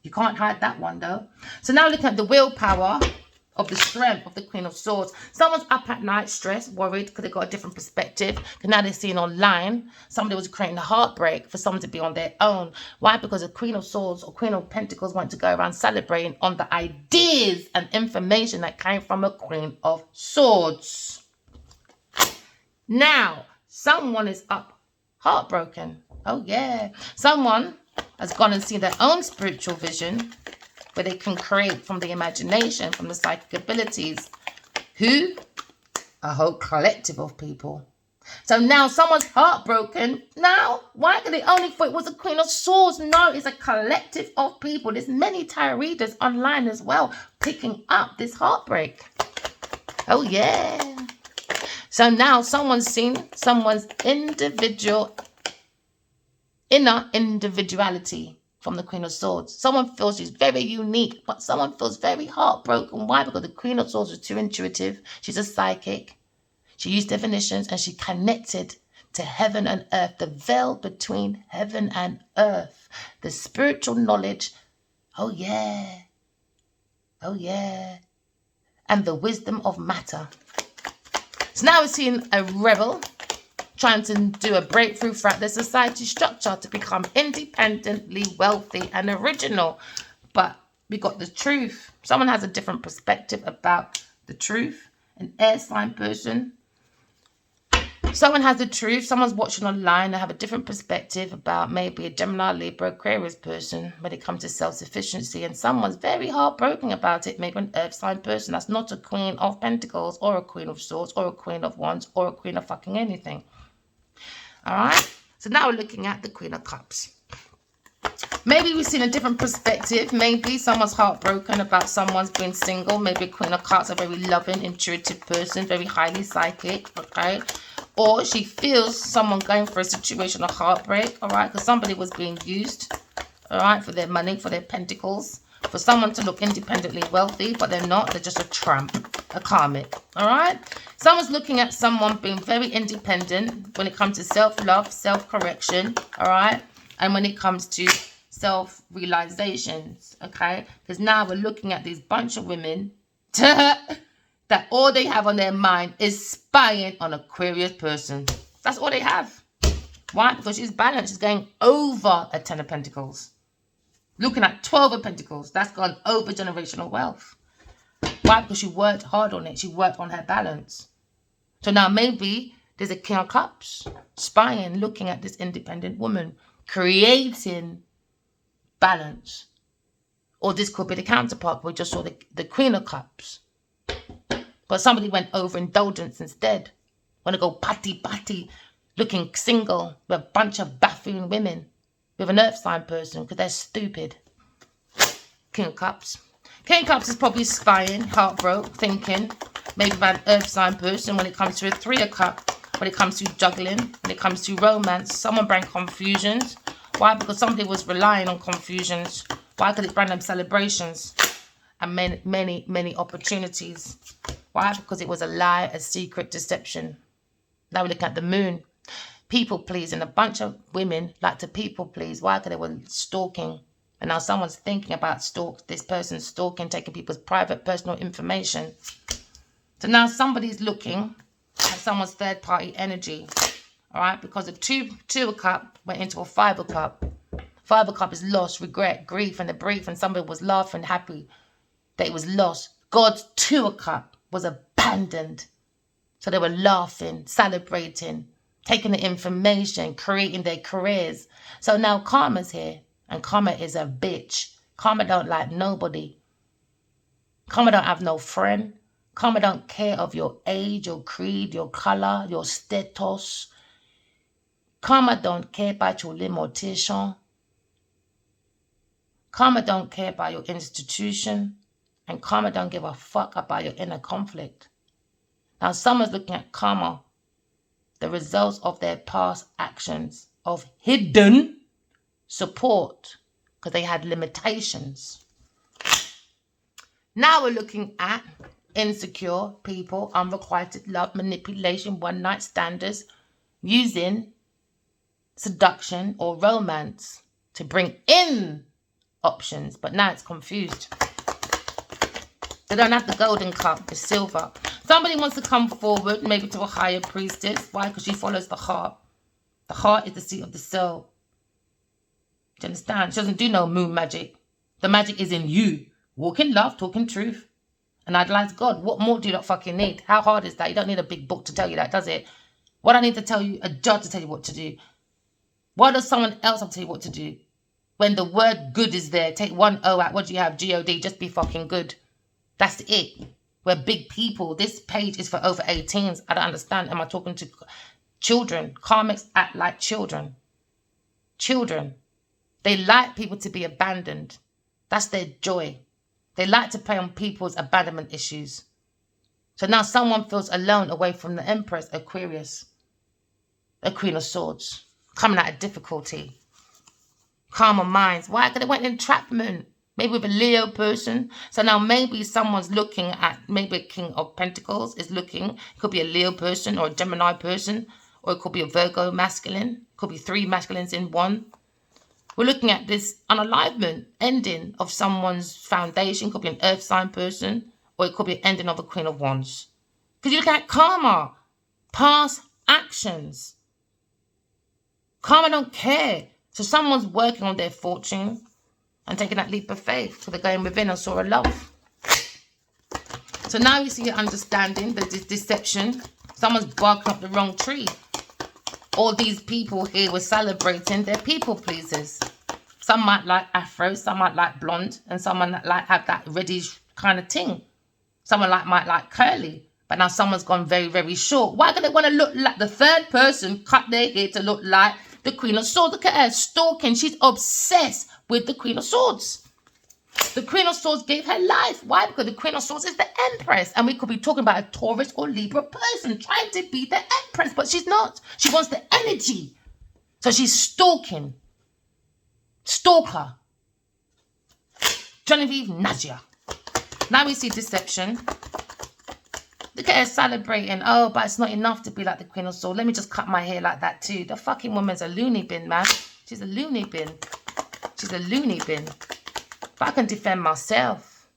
You can't hide that one, though. So now looking at the willpower of the strength of the Queen of Swords. Someone's up at night, stressed, worried, because they've got a different perspective. Because now they're seeing online, somebody was creating a heartbreak for someone to be on their own. Why? Because the Queen of Swords or Queen of Pentacles want to go around celebrating on the ideas and information that came from a Queen of Swords. Now, someone is up heartbroken. Oh, yeah. Someone has gone and seen their own spiritual vision where they can create from the imagination, from the psychic abilities. Who? A whole collective of people. So now someone's heartbroken. Now, why? Because they only thought it was a Queen of Swords. No, it's a collective of people. There's many tarot readers online as well picking up this heartbreak. Oh, yeah. So now someone's seen someone's inner individuality from the Queen of Swords. Someone feels she's very unique, but someone feels very heartbroken. Why? Because the Queen of Swords was too intuitive. She's a psychic. She used definitions and she connected to heaven and earth, the veil between heaven and earth, the spiritual knowledge. Oh, yeah. Oh, yeah. And the wisdom of matter. So now we're seeing a rebel trying to do a breakthrough throughout the society structure to become independently wealthy and original. But we got the truth. Someone has a different perspective about the truth. An air sign person. Someone has the truth. Someone's watching online. They have a different perspective about maybe a Gemini, Libra, Aquarius person when it comes to self-sufficiency. And someone's very heartbroken about it. Maybe an earth sign person. That's not a Queen of Pentacles or a Queen of Swords or a Queen of Wands or a Queen of fucking anything. All right. So now we're looking at the Queen of Cups. Maybe we've seen a different perspective. Maybe someone's heartbroken about someone's being single. Maybe a Queen of Cups, a very loving, intuitive person, very highly psychic. Okay. Or she feels someone going for a situation of heartbreak. All right. Because somebody was being used. All right. For their money, for their pentacles. For someone to look independently wealthy, but they're not. They're just a tramp, a karmic. All right. Someone's looking at someone being very independent when it comes to self-love, self-correction. All right. And when it comes to self-realizations. Okay. Because now we're looking at these bunch of women that all they have on their mind is spying on Aquarius person. That's all they have. Why? Because she's balanced. She's going over a 10 of Pentacles. Looking at 12 of Pentacles. That's gone over generational wealth. Why? Because she worked hard on it. She worked on her balance. So now maybe there's a King of Cups spying, looking at this independent woman, creating balance. Or this could be the counterpart. We just saw the Queen of Cups. But somebody went over indulgence instead. Want to go patty, looking single with a bunch of buffoon women. With an earth sign person because they're stupid. King of Cups. King of Cups is probably spying, heartbroken, thinking. Maybe about an earth sign person when it comes to a 3 of Cups. When it comes to juggling. When it comes to romance. Someone bring confusions. Why? Because somebody was relying on confusions. Why? Because it brought them celebrations. And many opportunities. Why? Because it was a lie, a secret deception. Now we're looking at the moon. People pleasing. A bunch of women like to people please. Why? Because they were stalking. And now someone's thinking about this person's stalking, taking people's private, personal information. So now somebody's looking at someone's third party energy. All right? Because the two of Cup went into a 5 of Cup. 5 of Cup is loss, regret, grief, and the brief. And somebody was laughing, happy that it was lost. God's 2 of Cup was abandoned. So they were laughing, celebrating, taking the information, creating their careers. So now karma's here. And karma is a bitch. Karma don't like nobody. Karma don't have no friend. Karma don't care of your age, your creed, your color, your status. Karma don't care about your limitation. Karma don't care about your institution. And karma don't give a fuck about your inner conflict. Now someone's looking at karma, the results of their past actions of hidden support because they had limitations. Now we're looking at insecure people, unrequited love, manipulation, one-night standards, using seduction or romance to bring in options. But now it's confused. They don't have the golden cup, the silver. Somebody wants to come forward, maybe to a higher priestess. Why? Because she follows the heart. The heart is the seat of the soul. Do you understand? She doesn't do no moon magic. The magic is in you. Walk in love, talk in truth, and idolize God. What more do you not fucking need? How hard is that? You don't need a big book to tell you that, does it? What I need to tell you, a judge to tell you what to do. Why does someone else have to tell you what to do? When the word good is there, take one O out. What do you have? G-O-D. Just be fucking good. That's it. We're big people. This page is for over 18s. I don't understand. Am I talking to children? Karmics act like children. Children. They like people to be abandoned. That's their joy. They like to play on people's abandonment issues. So now someone feels alone away from the Empress, Aquarius, a Queen of Swords, coming out of difficulty. Calmer minds. Why? Because they went in entrapment. Maybe with a Leo person. So now maybe someone's looking at, maybe a King of Pentacles is looking. It could be a Leo person or a Gemini person. Or it could be a Virgo masculine. It could be 3 masculines in one. We're looking at this unalivement, ending of someone's foundation. It could be an earth sign person. Or it could be an ending of a Queen of Wands. Because you look at karma. Past actions. Karma don't care. So someone's working on their fortune and taking that leap of faith. So they're going within and saw a love. So now you see your understanding, the deception. Someone's barking up the wrong tree. All these people here were celebrating their people pleasers. Some might like afro, some might like blonde, and someone that like have that reddish kind of thing. Someone might like curly, but now someone's gone very, very short. Why do they want to look like the third person? Cut their hair to look like the Queen of Swords. Look at her stalking. She's obsessed with the Queen of Swords. The Queen of Swords gave her life. Why? Because the Queen of Swords is the Empress. And we could be talking about a Taurus or Libra person trying to be the Empress. But she's not. She wants the energy. So she's stalking. Stalker. Genevieve Nadia. Now we see deception. Look at her celebrating. Oh, but it's not enough to be like the Queen of Swords. Let me just cut my hair like that too. The fucking woman's a loony bin, man. She's a loony bin. She's a loony bin. But I can defend myself.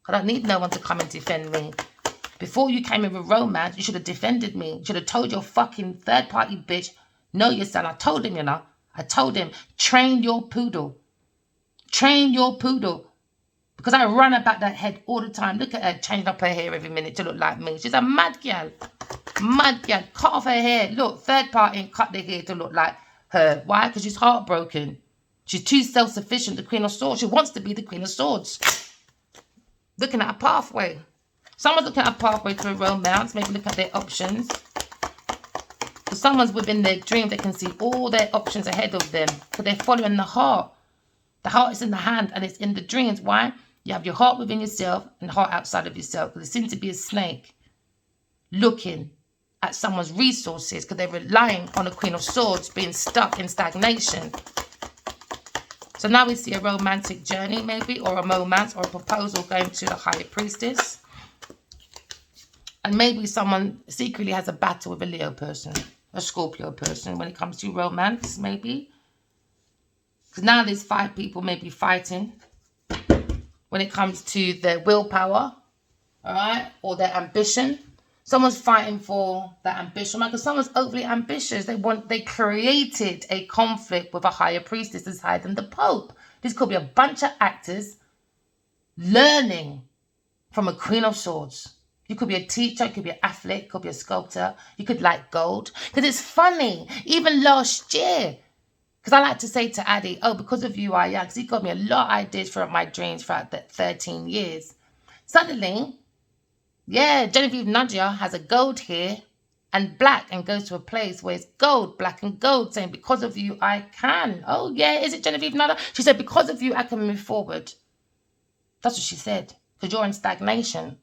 I don't need no one to come and defend me. Before you came in with romance, you should have defended me. You should have told your fucking third party bitch, know your son. I told him, you know. I told him, train your poodle. Train your poodle. Because I run about that head all the time. Look at her changing up her hair every minute to look like me. She's a mad girl. Mad girl. Cut off her hair. Look, third party and cut the hair to look like her. Why? Because she's heartbroken. She's too self-sufficient, the Queen of Swords. She wants to be the Queen of Swords. Looking at a pathway. Someone's looking at a pathway to a romance. Maybe look at their options. So someone's within their dream. They can see all their options ahead of them. So they're following the heart. The heart is in the hand and it's in the dreams. Why? You have your heart within yourself and the heart outside of yourself. Because there seems to be a snake looking at someone's resources because they're relying on the Queen of Swords being stuck in stagnation. So now we see a romantic journey maybe, or a romance or a proposal going to the higher priestess. And maybe someone secretly has a battle with a Leo person, a Scorpio person when it comes to romance maybe. Because now there's 5 people maybe fighting when it comes to their willpower, all right, or their ambition. Someone's fighting for that ambition, because someone's overly ambitious. They created a conflict with a higher priestess that's higher than the Pope. This could be a bunch of actors learning from a Queen of Swords. You could be a teacher, you could be an athlete, you could be a sculptor, you could like gold. Because it's funny, even last year, because I like to say to Addy, oh, because of you, because he got me a lot of ideas for my dreams throughout the 13 years. Suddenly, yeah, Genevieve Nadia has a gold here and black and goes to a place where it's gold, black and gold, saying, because of you, I can. Oh, yeah, is it Genevieve Nadia? She said, because of you, I can move forward. That's what she said, because you're in stagnation.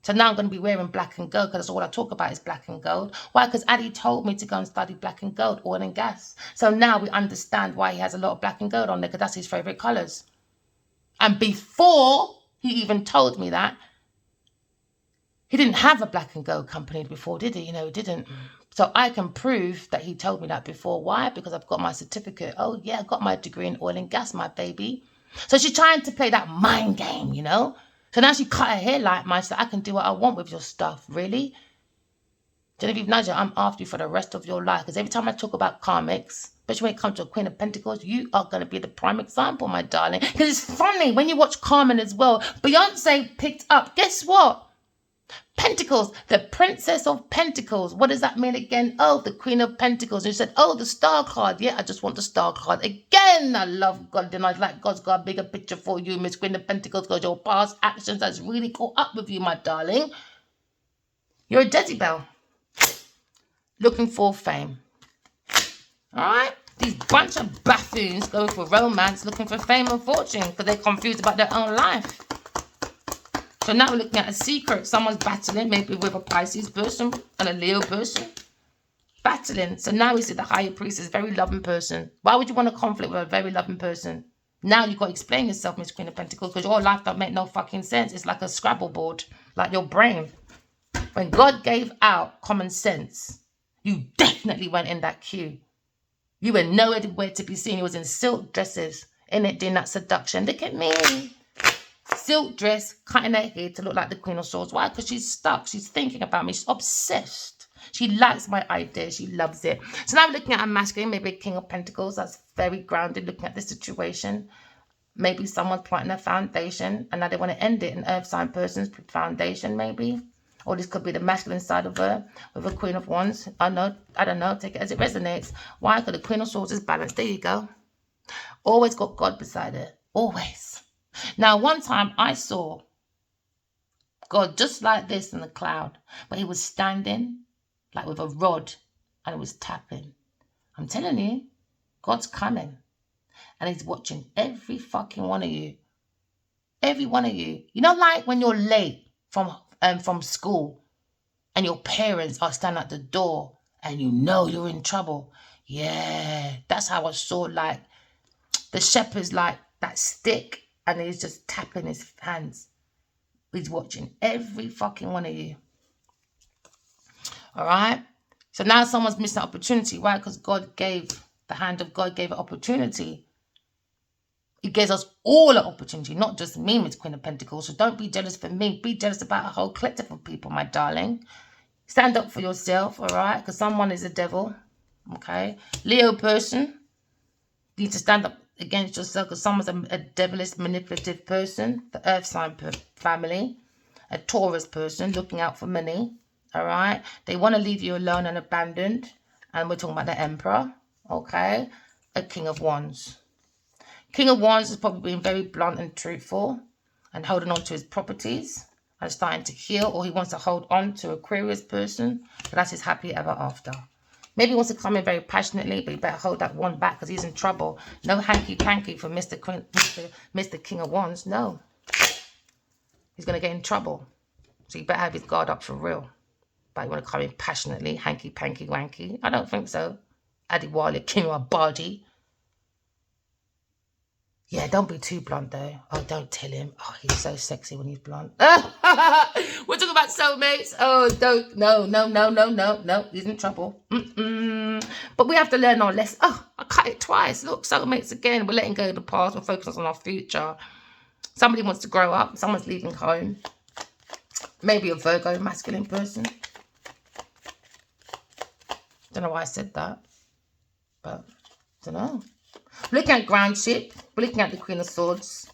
So now I'm going to be wearing black and gold because that's all I talk about is black and gold. Why? Because Addy told me to go and study black and gold, oil and gas. So now we understand why he has a lot of black and gold on there, because that's his favourite colours. And before he even told me that, He didn't have a black and gold company before, did he? You know, he didn't. So I can prove that he told me that before. Why? Because I've got my certificate. Oh, yeah, I got my degree in oil and gas, my baby. So she's trying to play that mind game, you know? So now she cut her hair like mine. She said, I can do what I want with your stuff. Really? Genevieve Naja, I'm after you for the rest of your life. Because every time I talk about karmics, especially when it comes to a Queen of Pentacles, you are going to be the prime example, my darling. Because it's funny, when you watch Carmen as well, Beyonce picked up, guess what? Pentacles, the Princess of Pentacles. What does that mean again? Oh, the Queen of Pentacles. And she said, oh, the Star card. Yeah, I just want the Star card. Again, I love God. And I like God's got a bigger picture for you, Miss Queen of Pentacles, because your past actions has really caught up with you, my darling. You're a Jezebel. Looking for fame. All right? These bunch of buffoons going for romance, looking for fame and fortune because they're confused about their own life. So now we're looking at a secret. Someone's battling, maybe with a Pisces person and a Leo person. Battling. So now we see the higher priest is a very loving person. Why would you want a conflict with a very loving person? Now you've got to explain yourself, Miss Queen of Pentacles, because your life don't make no fucking sense. It's like a Scrabble board, like your brain. When God gave out common sense, you definitely went in that queue. You were nowhere to be seen. You was in silk dresses, in it, doing that seduction. Look at me. Silk dress, cutting her hair to look like the Queen of Swords. Why? Because she's stuck. She's thinking about me. She's obsessed. She likes my idea. She loves it. So now we're looking at a masculine, maybe a King of Pentacles. That's very grounded, looking at the situation. Maybe someone's planting a foundation and now they want to end it. An earth sign person's foundation, maybe. Or this could be the masculine side of her with a Queen of Wands. I don't know. Take it as it resonates. Why? Because the Queen of Swords is balanced. There you go. Always got God beside her. Always. Now, one time I saw God just like this in the cloud. But he was standing like with a rod and it was tapping. I'm telling you, God's coming. And he's watching every fucking one of you. Every one of you. You know, like when you're late from school and your parents are standing at the door and you know you're in trouble. Yeah, that's how I saw like the shepherd's like that stick and he's just tapping his hands. He's watching every fucking one of you. All right. So now someone's missing an opportunity. Why? Because the hand of God gave an opportunity. He gives us all an opportunity, not just me, Miss Queen of Pentacles. So don't be jealous for me. Be jealous about a whole collective of people, my darling. Stand up for yourself, all right? Because someone is a devil, okay? Leo person, you need to stand up against yourself because someone's a devilish, manipulative person. The earth sign family. A Taurus person looking out for money, all right? They want to leave you alone and abandoned. And we're talking about the Emperor, okay? A King of Wands. King of Wands is probably being very blunt and truthful and holding on to his properties and starting to heal, or he wants to hold on to Aquarius person, but that's his happy ever after. Maybe he wants to come in very passionately, but you better hold that one back because he's in trouble. No hanky-panky for Mr. King of Wands. No. He's going to get in trouble. So you better have his guard up for real. But you want to come in passionately, hanky-panky wanky? I don't think so. Adiwale, King of Body. Yeah, don't be too blunt though. Oh, don't tell him. Oh, he's so sexy when he's blunt. We're talking about soulmates. Oh, don't. No. He's in trouble. But we have to learn our lesson. Oh, I cut it twice. Look, soulmates again. We're letting go of the past. We're focusing on our future. Somebody wants to grow up. Someone's leaving home. Maybe a Virgo masculine person. Don't know why I said that. But, don't know. We're looking at groundship. We're looking at the Queen of Swords.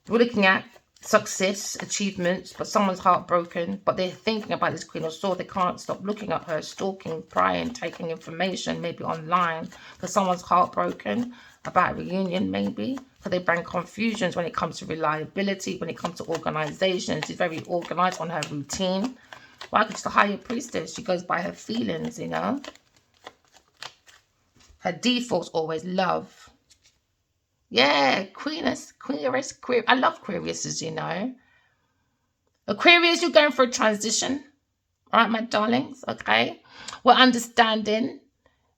We're looking at success, achievements, but someone's heartbroken. But they're thinking about this Queen of Swords. They can't stop looking at her, stalking, prying, taking information, maybe online. Because someone's heartbroken about a reunion, maybe. Because they bring confusions when it comes to reliability, when it comes to organization. She's very organized on her routine. Why? Because she's the higher priestess. She goes by her feelings, you know. Her default's always love. Yeah, Aquarius. I love Aquariuses, you know. Aquarius, you're going for a transition. All right, my darlings, okay? We're understanding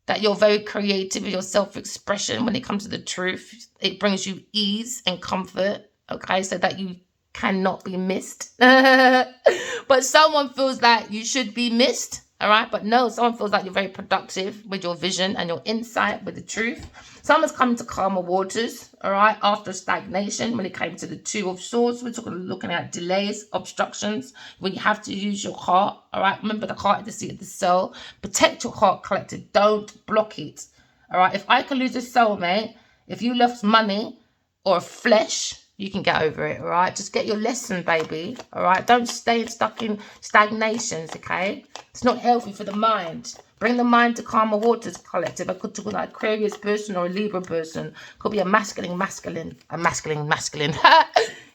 that you're very creative with your self-expression when it comes to the truth. It brings you ease and comfort, okay? So that you cannot be missed. But someone feels like you should be missed. All right. But no, someone feels like you're very productive with your vision and your insight with the truth. Someone's coming to calmer waters. All right. After stagnation, when it came to the Two of Swords, we're looking at delays, obstructions, when you have to use your heart. All right. Remember, the heart is the seat of the soul. Protect your heart, collective. Don't block it. All right. If I can lose a soulmate, if you lost money or flesh, you can get over it, all right? Just get your lesson, baby, all right? Don't stay stuck in stagnations, okay? It's not healthy for the mind. Bring the mind to calmer waters, collective. I could talk about Aquarius person or a Libra person. Could be a masculine.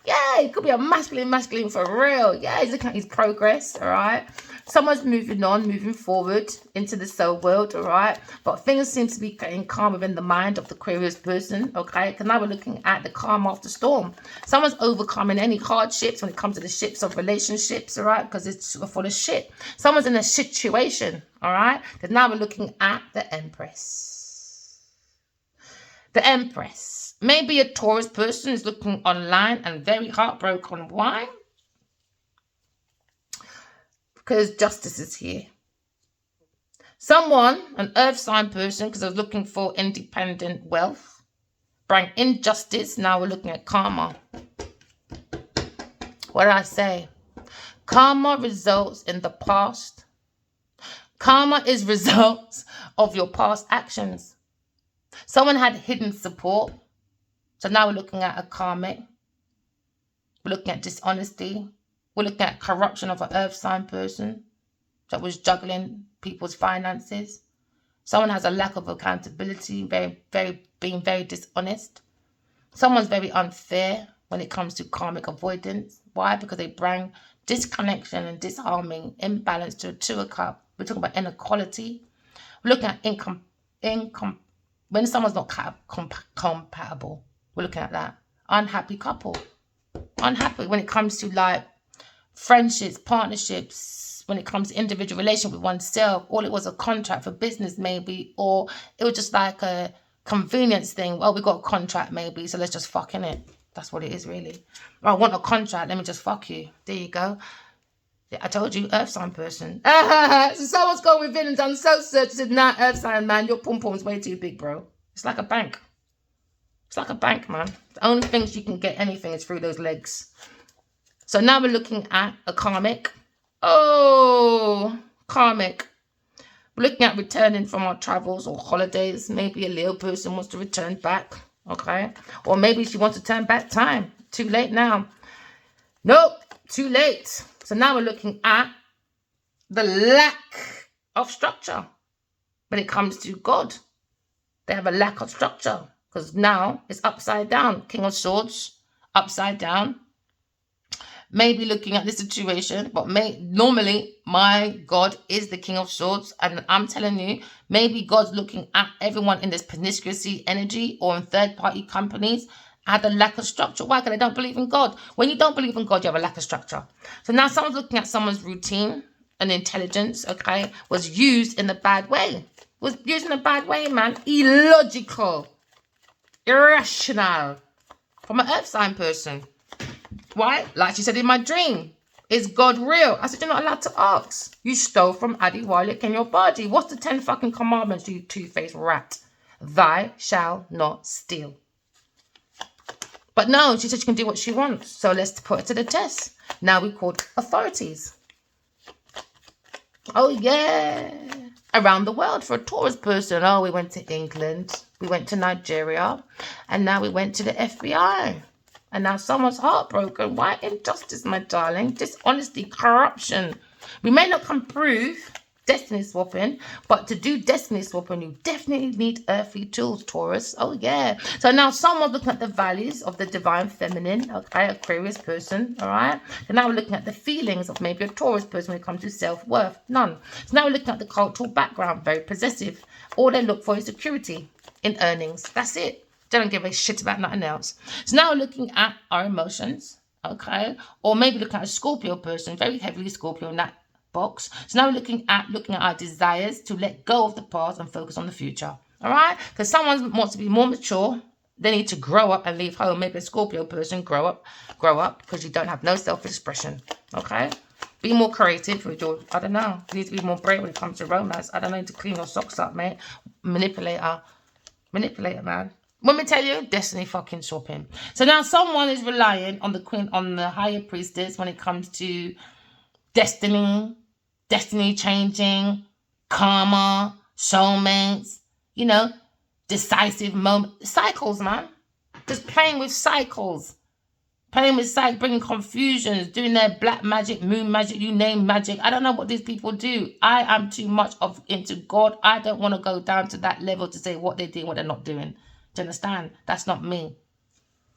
Yeah, it could be a masculine for real. Yeah, he's looking at his progress, all right? Someone's moving on, moving forward into the soul world, all right? But things seem to be getting calm within the mind of the Aquarius person, okay? Because now we're looking at the calm after storm. Someone's overcoming any hardships when it comes to the ships of relationships, all right? Because it's full of shit. Someone's in a situation, all right? Because now we're looking at the Empress. The Empress. Maybe a Taurus person is looking online and very heartbroken. Why? Because justice is here. Someone, an earth sign person, because I was looking for independent wealth, bring injustice. Now we're looking at karma. What did I say? Karma results in the past. Karma is results of your past actions. Someone had hidden support. So now we're looking at a karmic. We're looking at dishonesty. We're looking at corruption of an earth sign person that was juggling people's finances. Someone has a lack of accountability, being very dishonest. Someone's very unfair when it comes to karmic avoidance. Why? Because they bring disconnection and disharmony, imbalance to a two of cups. We're talking about inequality. We're looking at when someone's not compatible. We're looking at that. Unhappy couple. Unhappy when it comes to like friendships, partnerships, when it comes to individual relationship with oneself. All it was a contract for business maybe, or it was just like a convenience thing. Well, we got a contract maybe, so let's just fuck in it. That's what it is really. Or I want a contract, let me just fuck you. There you go. Yeah, I told you, earth sign person. So someone's gone within and done soul search and said, nah, earth sign man, your pom-pom's way too big, bro. It's like a bank. It's like a bank, man. The only things you can get anything is through those legs. So now we're looking at a karmic. Oh, karmic. We're looking at returning from our travels or holidays. Maybe a Leo person wants to return back, okay? Or maybe she wants to turn back time. Too late now. Nope, too late. So now we're looking at the lack of structure when it comes to God. They have a lack of structure because now it's upside down. King of Swords, upside down. Maybe looking at this situation, but normally my God is the King of Swords, and I'm telling you, maybe God's looking at everyone in this promiscuity energy or in third-party companies at a lack of structure. Why? Because they don't believe in God. When you don't believe in God, you have a lack of structure. So now someone's looking at someone's routine and intelligence, okay, was used in a bad way. Was used in a bad way, man. Illogical. Irrational. From an earth sign person. Why? Like she said in my dream. Is God real? I said, you're not allowed to ask. You stole from Addy Warlick in your body. What's the 10 fucking commandments, you two-faced rat? Thou shalt not steal. But no, she said she can do what she wants. So let's put it to the test. Now we called authorities. Oh, yeah. Around the world for a Taurus person. Oh, we went to England. We went to Nigeria. And now we went to the FBI. And now someone's heartbroken. Why injustice, my darling? Dishonesty, corruption. We may not come prove destiny swapping, but to do destiny swapping, you definitely need earthly tools, Taurus. Oh, yeah. So now someone's looking at the values of the divine feminine, okay, Aquarius person, all right? And now we're looking at the feelings of maybe a Taurus person when it comes to self-worth. None. So now we're looking at the cultural background, very possessive. All they look for is security in earnings. That's it. They don't give a shit about nothing else. So now we're looking at our emotions, okay? Or maybe looking at a Scorpio person, very heavily Scorpio in that box. So now we're looking at our desires to let go of the past and focus on the future, all right? Because someone wants to be more mature, They need to grow up and leave home. Maybe a Scorpio person, grow up, because you don't have no self-expression. Okay? Be more creative with your, I don't know. You need to be more brave when it comes to romance. I don't know, you need to clean your socks up, mate. Manipulator, man. Let me tell you, destiny fucking shopping. So now someone is relying on the queen, on the higher priestess when it comes to destiny changing, karma, soulmates, you know, decisive moment, cycles, man. Just playing with cycles. Playing with cycles, bringing confusions, doing their black magic, moon magic, you name magic. I don't know what these people do. I am too much into God. I don't want to go down to that level to say what they do, what they're not doing. Do you understand? That's not me.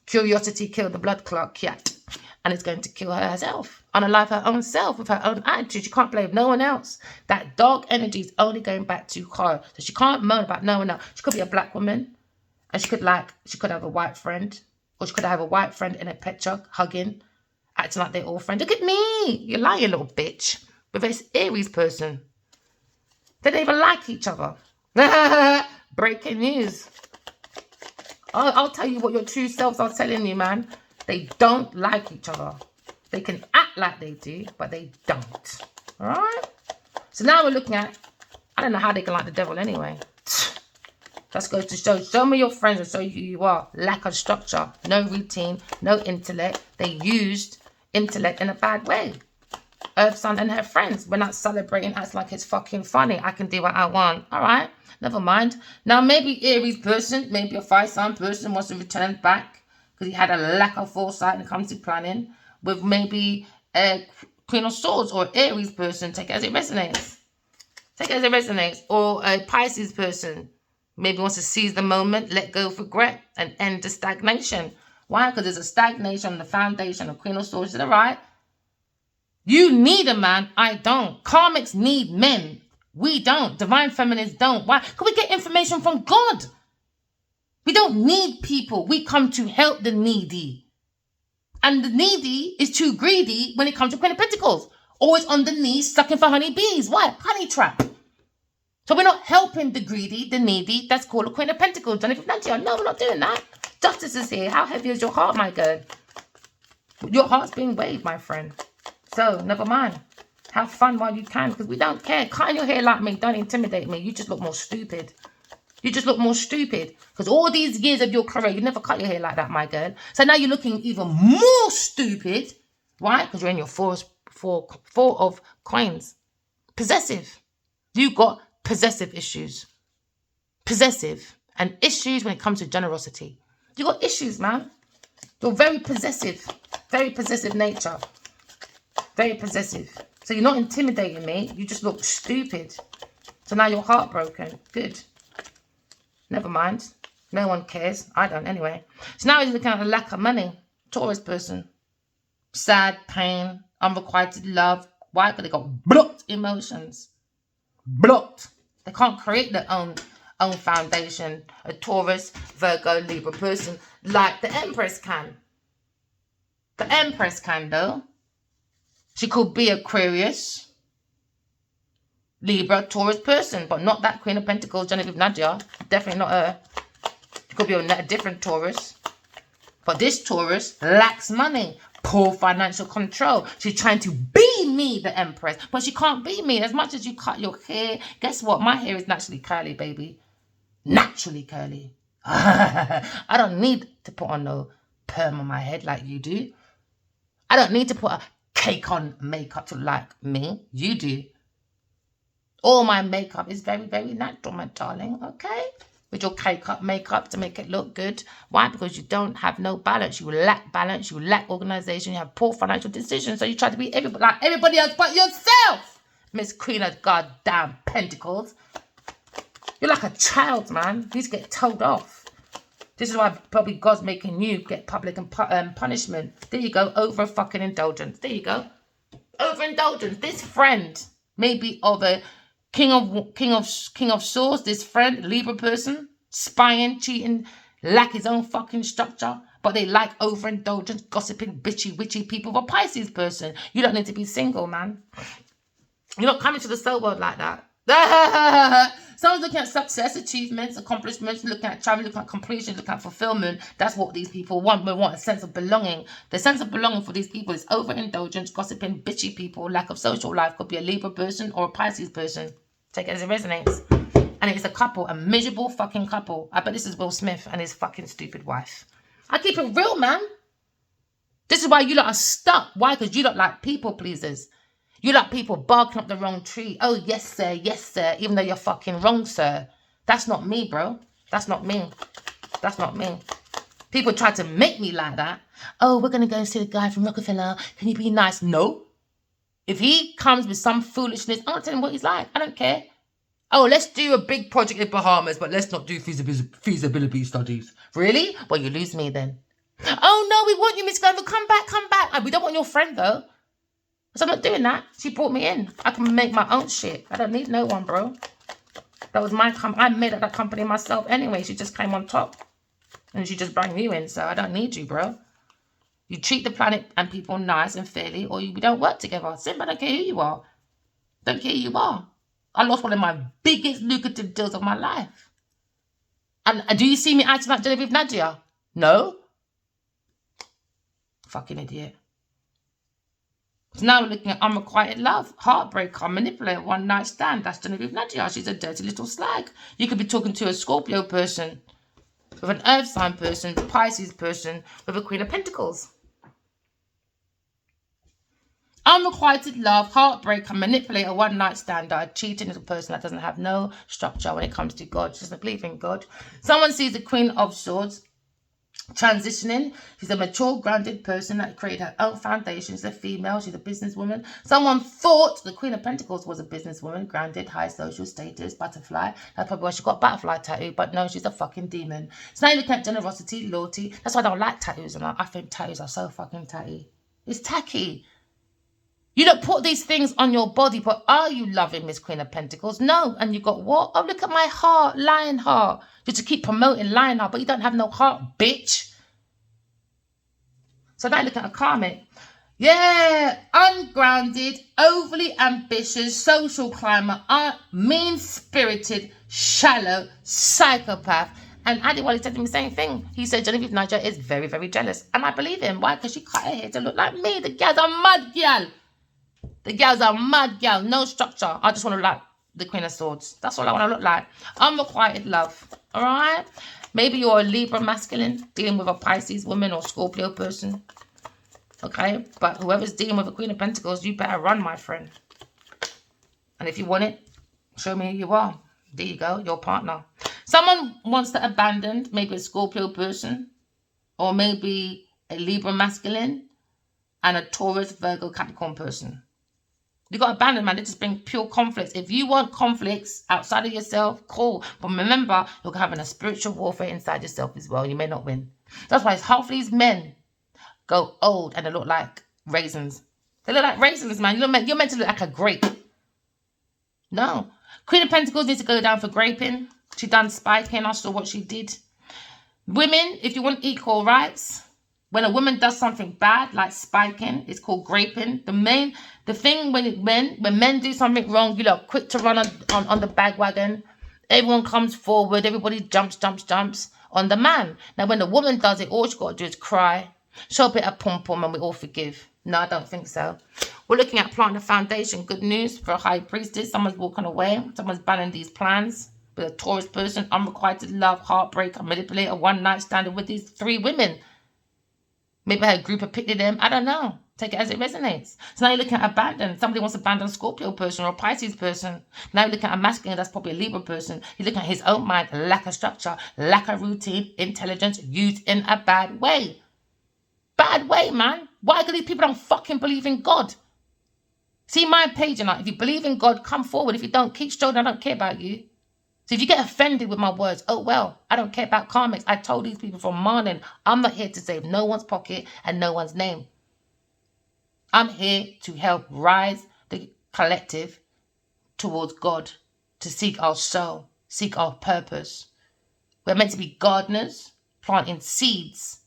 Curiosity killed the blood clot cat. And it's going to kill her herself. Unalive her own self with her own attitude. She can't blame no one else. That dog energy is only going back to her. So she can't moan about no one else. She could be a black woman. And she could have a white friend. Or she could have a white friend in a pet truck, hugging, acting like they're all friends. Look at me. You're lying, little bitch. With this Aries person. They don't even like each other. Breaking news. I'll tell you what your true selves are telling you, man. They don't like each other. They can act like they do, but they don't. All right? So now we're looking at, I don't know how they can like the devil anyway. That goes to show me your friends and show you who you are. Lack of structure, no routine, no intellect. They used intellect in a bad way. Earth Sun and her friends, we're not celebrating, acts like it's fucking funny. I can do what I want. All right, never mind. Now maybe Aries person, maybe a fire sign person wants to return back because he had a lack of foresight when it comes to planning. With maybe a Queen of Swords or Aries person, take it as it resonates. Take it as it resonates. Or a Pisces person. Maybe wants to seize the moment, let go of regret, and end the stagnation. Why? Because there's a stagnation on the foundation of Queen of Swords to the right. You need a man. I don't. Karmics need men. We don't. Divine feminines don't. Why? Because we get information from God. We don't need people. We come to help the needy. And the needy is too greedy when it comes to Queen of Pentacles. Always on the knees, sucking for honeybees. Why? Honey trap. So we're not helping the greedy, the needy. That's called a Queen of Pentacles. No, we're not doing that. Justice is here. How heavy is your heart, my girl? Your heart's being weighed, my friend. So, never mind. Have fun while you can, because we don't care. Cutting your hair like me, don't intimidate me. You just look more stupid. You just look more stupid. Because all these years of your career, you never cut your hair like that, my girl. So now you're looking even more stupid. Why? Because you're in your four of coins. Possessive. You got possessive issues. Possessive. And issues when it comes to generosity. You got issues, man. You're very possessive. Very possessive nature. Very possessive. So you're not intimidating me. You just look stupid. So now you're heartbroken. Good. Never mind. No one cares. I don't anyway. So now he's looking at a lack of money. Taurus person. Sad, pain, unrequited love. Why? Because they got blocked emotions. Blocked. They can't create their own foundation. A Taurus, Virgo, Libra person like the Empress can. The Empress can though. She could be Aquarius, Libra, Taurus person, but not that Queen of Pentacles, Genevieve Nadia. Definitely not her. She could be a different Taurus. But this Taurus lacks money. Poor financial control. She's trying to be me, the Empress. But she can't be me. As much as you cut your hair, guess what? My hair is naturally curly, baby. Naturally curly. I don't need to put on no perm on my head like you do. I don't need to put a cake on makeup to like me. You do. All my makeup is very, very natural, my darling. Okay? With your cake up makeup to make it look good. Why? Because you don't have no balance. You lack balance. You lack organization. You have poor financial decisions. So you try to be like everybody else but yourself. Miss Queen of goddamn Pentacles. You're like a child, man. You need to get told off. This is why probably God's making you get public and punishment. There you go. Over fucking indulgence. There you go. Overindulgence. This friend may be of a King of Swords. This friend, Libra person, spying, cheating, lack his own fucking structure. But they like overindulgence, gossiping, bitchy, witchy people. A Pisces person. You don't need to be single, man. You're not coming to the soul world like that. Someone's looking at success, achievements, accomplishments, looking at travel, looking at completion, looking at fulfillment. That's what these people want. They want a sense of belonging. The sense of belonging for these people is overindulgence, gossiping, bitchy people, lack of social life. Could be a Libra person or a Pisces person. Take it as it resonates. And it's a couple, a miserable fucking couple. I bet this is Will Smith and his fucking stupid wife. I keep it real, man. This is why you lot are stuck. Why? Because you lot like people pleasers. You like people barking up the wrong tree. Oh, yes, sir, even though you're fucking wrong, sir. That's not me, bro. That's not me. That's not me. People try to make me like that. Oh, we're going to go and see the guy from Rockefeller. Can you be nice? No. If he comes with some foolishness, I'm going to tell him what he's like. I don't care. Oh, let's do a big project in Bahamas, but let's not do feasibility studies. Really? Well, you lose me then. Oh, no, we want you, Miss Glover. Come back, come back. We don't want your friend, though. So I'm not doing that. She brought me in. I can make my own shit. I don't need no one, bro. That was my company. I made up that company myself anyway. She just came on top. And she just brought you in. So I don't need you, bro. You treat the planet and people nice and fairly, or we don't work together. Simple, I don't care who you are. Don't care who you are. I lost one of my biggest lucrative deals of my life. And do you see me acting like Genevieve Nadia? No. Fucking idiot. So now we're looking at unrequited love, heartbreaker, manipulator, one night stand. That's Genevieve Nadia. She's a dirty little slag. You could be talking to a Scorpio person, with an Earth sign person, Pisces person, with a Queen of Pentacles. Unrequited love, heartbreaker, manipulator, one night stander, a cheating little person that doesn't have no structure when it comes to God. She doesn't believe in God. Someone sees the Queen of Swords transitioning. She's a mature, grounded person that created her own foundation. She's a female. She's a businesswoman. Someone thought the Queen of Pentacles was a businesswoman, grounded, high social status, butterfly. That's probably why she got a butterfly tattoo, but no, she's a fucking demon. So now you look at generosity, loyalty. That's why I don't like tattoos, and I think tattoos are so fucking tacky. It's tacky. You don't put these things on your body, but are you loving Miss Queen of Pentacles? No. And you got what? Oh, look at my heart, lion heart. Just to keep promoting lion heart, but you don't have no heart, bitch. So now look at a karmic. Yeah, ungrounded, overly ambitious, social climber, mean-spirited, shallow, psychopath. And Adiwali said to me the same thing. He said Genevieve Nadia is very, very jealous. And I believe him. Why? Because she cut her hair to look like me. The girl's a mad girl. The girl's a mad girl, no structure. I just want to look like the Queen of Swords. That's all I want to look like. Unrequited love, all right? Maybe you're a Libra masculine dealing with a Pisces woman or Scorpio person, okay? But whoever's dealing with a Queen of Pentacles, you better run, my friend. And if you want it, show me who you are. There you go, your partner. Someone wants to abandon, maybe a Scorpio person, or maybe a Libra masculine and a Taurus, Virgo, Capricorn person. You got abandoned, man. They just bring pure conflicts. If you want conflicts outside of yourself, cool. But remember, you're having a spiritual warfare inside yourself as well. You may not win. That's why half these men go old and they look like raisins. They look like raisins, man. You're meant to look like a grape. No. Queen of Pentacles needs to go down for graping. She done spiking. I saw what she did. Women, if you want equal rights, when a woman does something bad, like spiking, it's called graping. The thing when men do something wrong, you look quick to run on the bagwagon. Everyone comes forward. Everybody jumps on the man. Now, when the woman does it, all she got to do is cry, show a bit of pom-pom, and we all forgive. No, I don't think so. We're looking at planting a foundation. Good news for a high priestess. Someone's walking away. Someone's banning these plans. With a Taurus person, unrequited love, heartbreak, a manipulator, one night standing with these 3 women. Maybe I had a group of picnic them. I don't know. Take it as it resonates. So now you're looking at abandon. Somebody wants to abandon a Scorpio person or a Pisces person. Now you're looking at a masculine that's probably a Libra person. You're looking at his own mind, lack of structure, lack of routine, intelligence, used in a bad way. Bad way, man. Why? Because these people don't fucking believe in God. See my page, and if you believe in God, come forward. If you don't, keep strolling. I don't care about you. So if you get offended with my words, oh well, I don't care about karmics. I told these people from morning, I'm not here to save no one's pocket and no one's name. I'm here to help rise the collective towards God, to seek our soul, seek our purpose. We're meant to be gardeners, planting seeds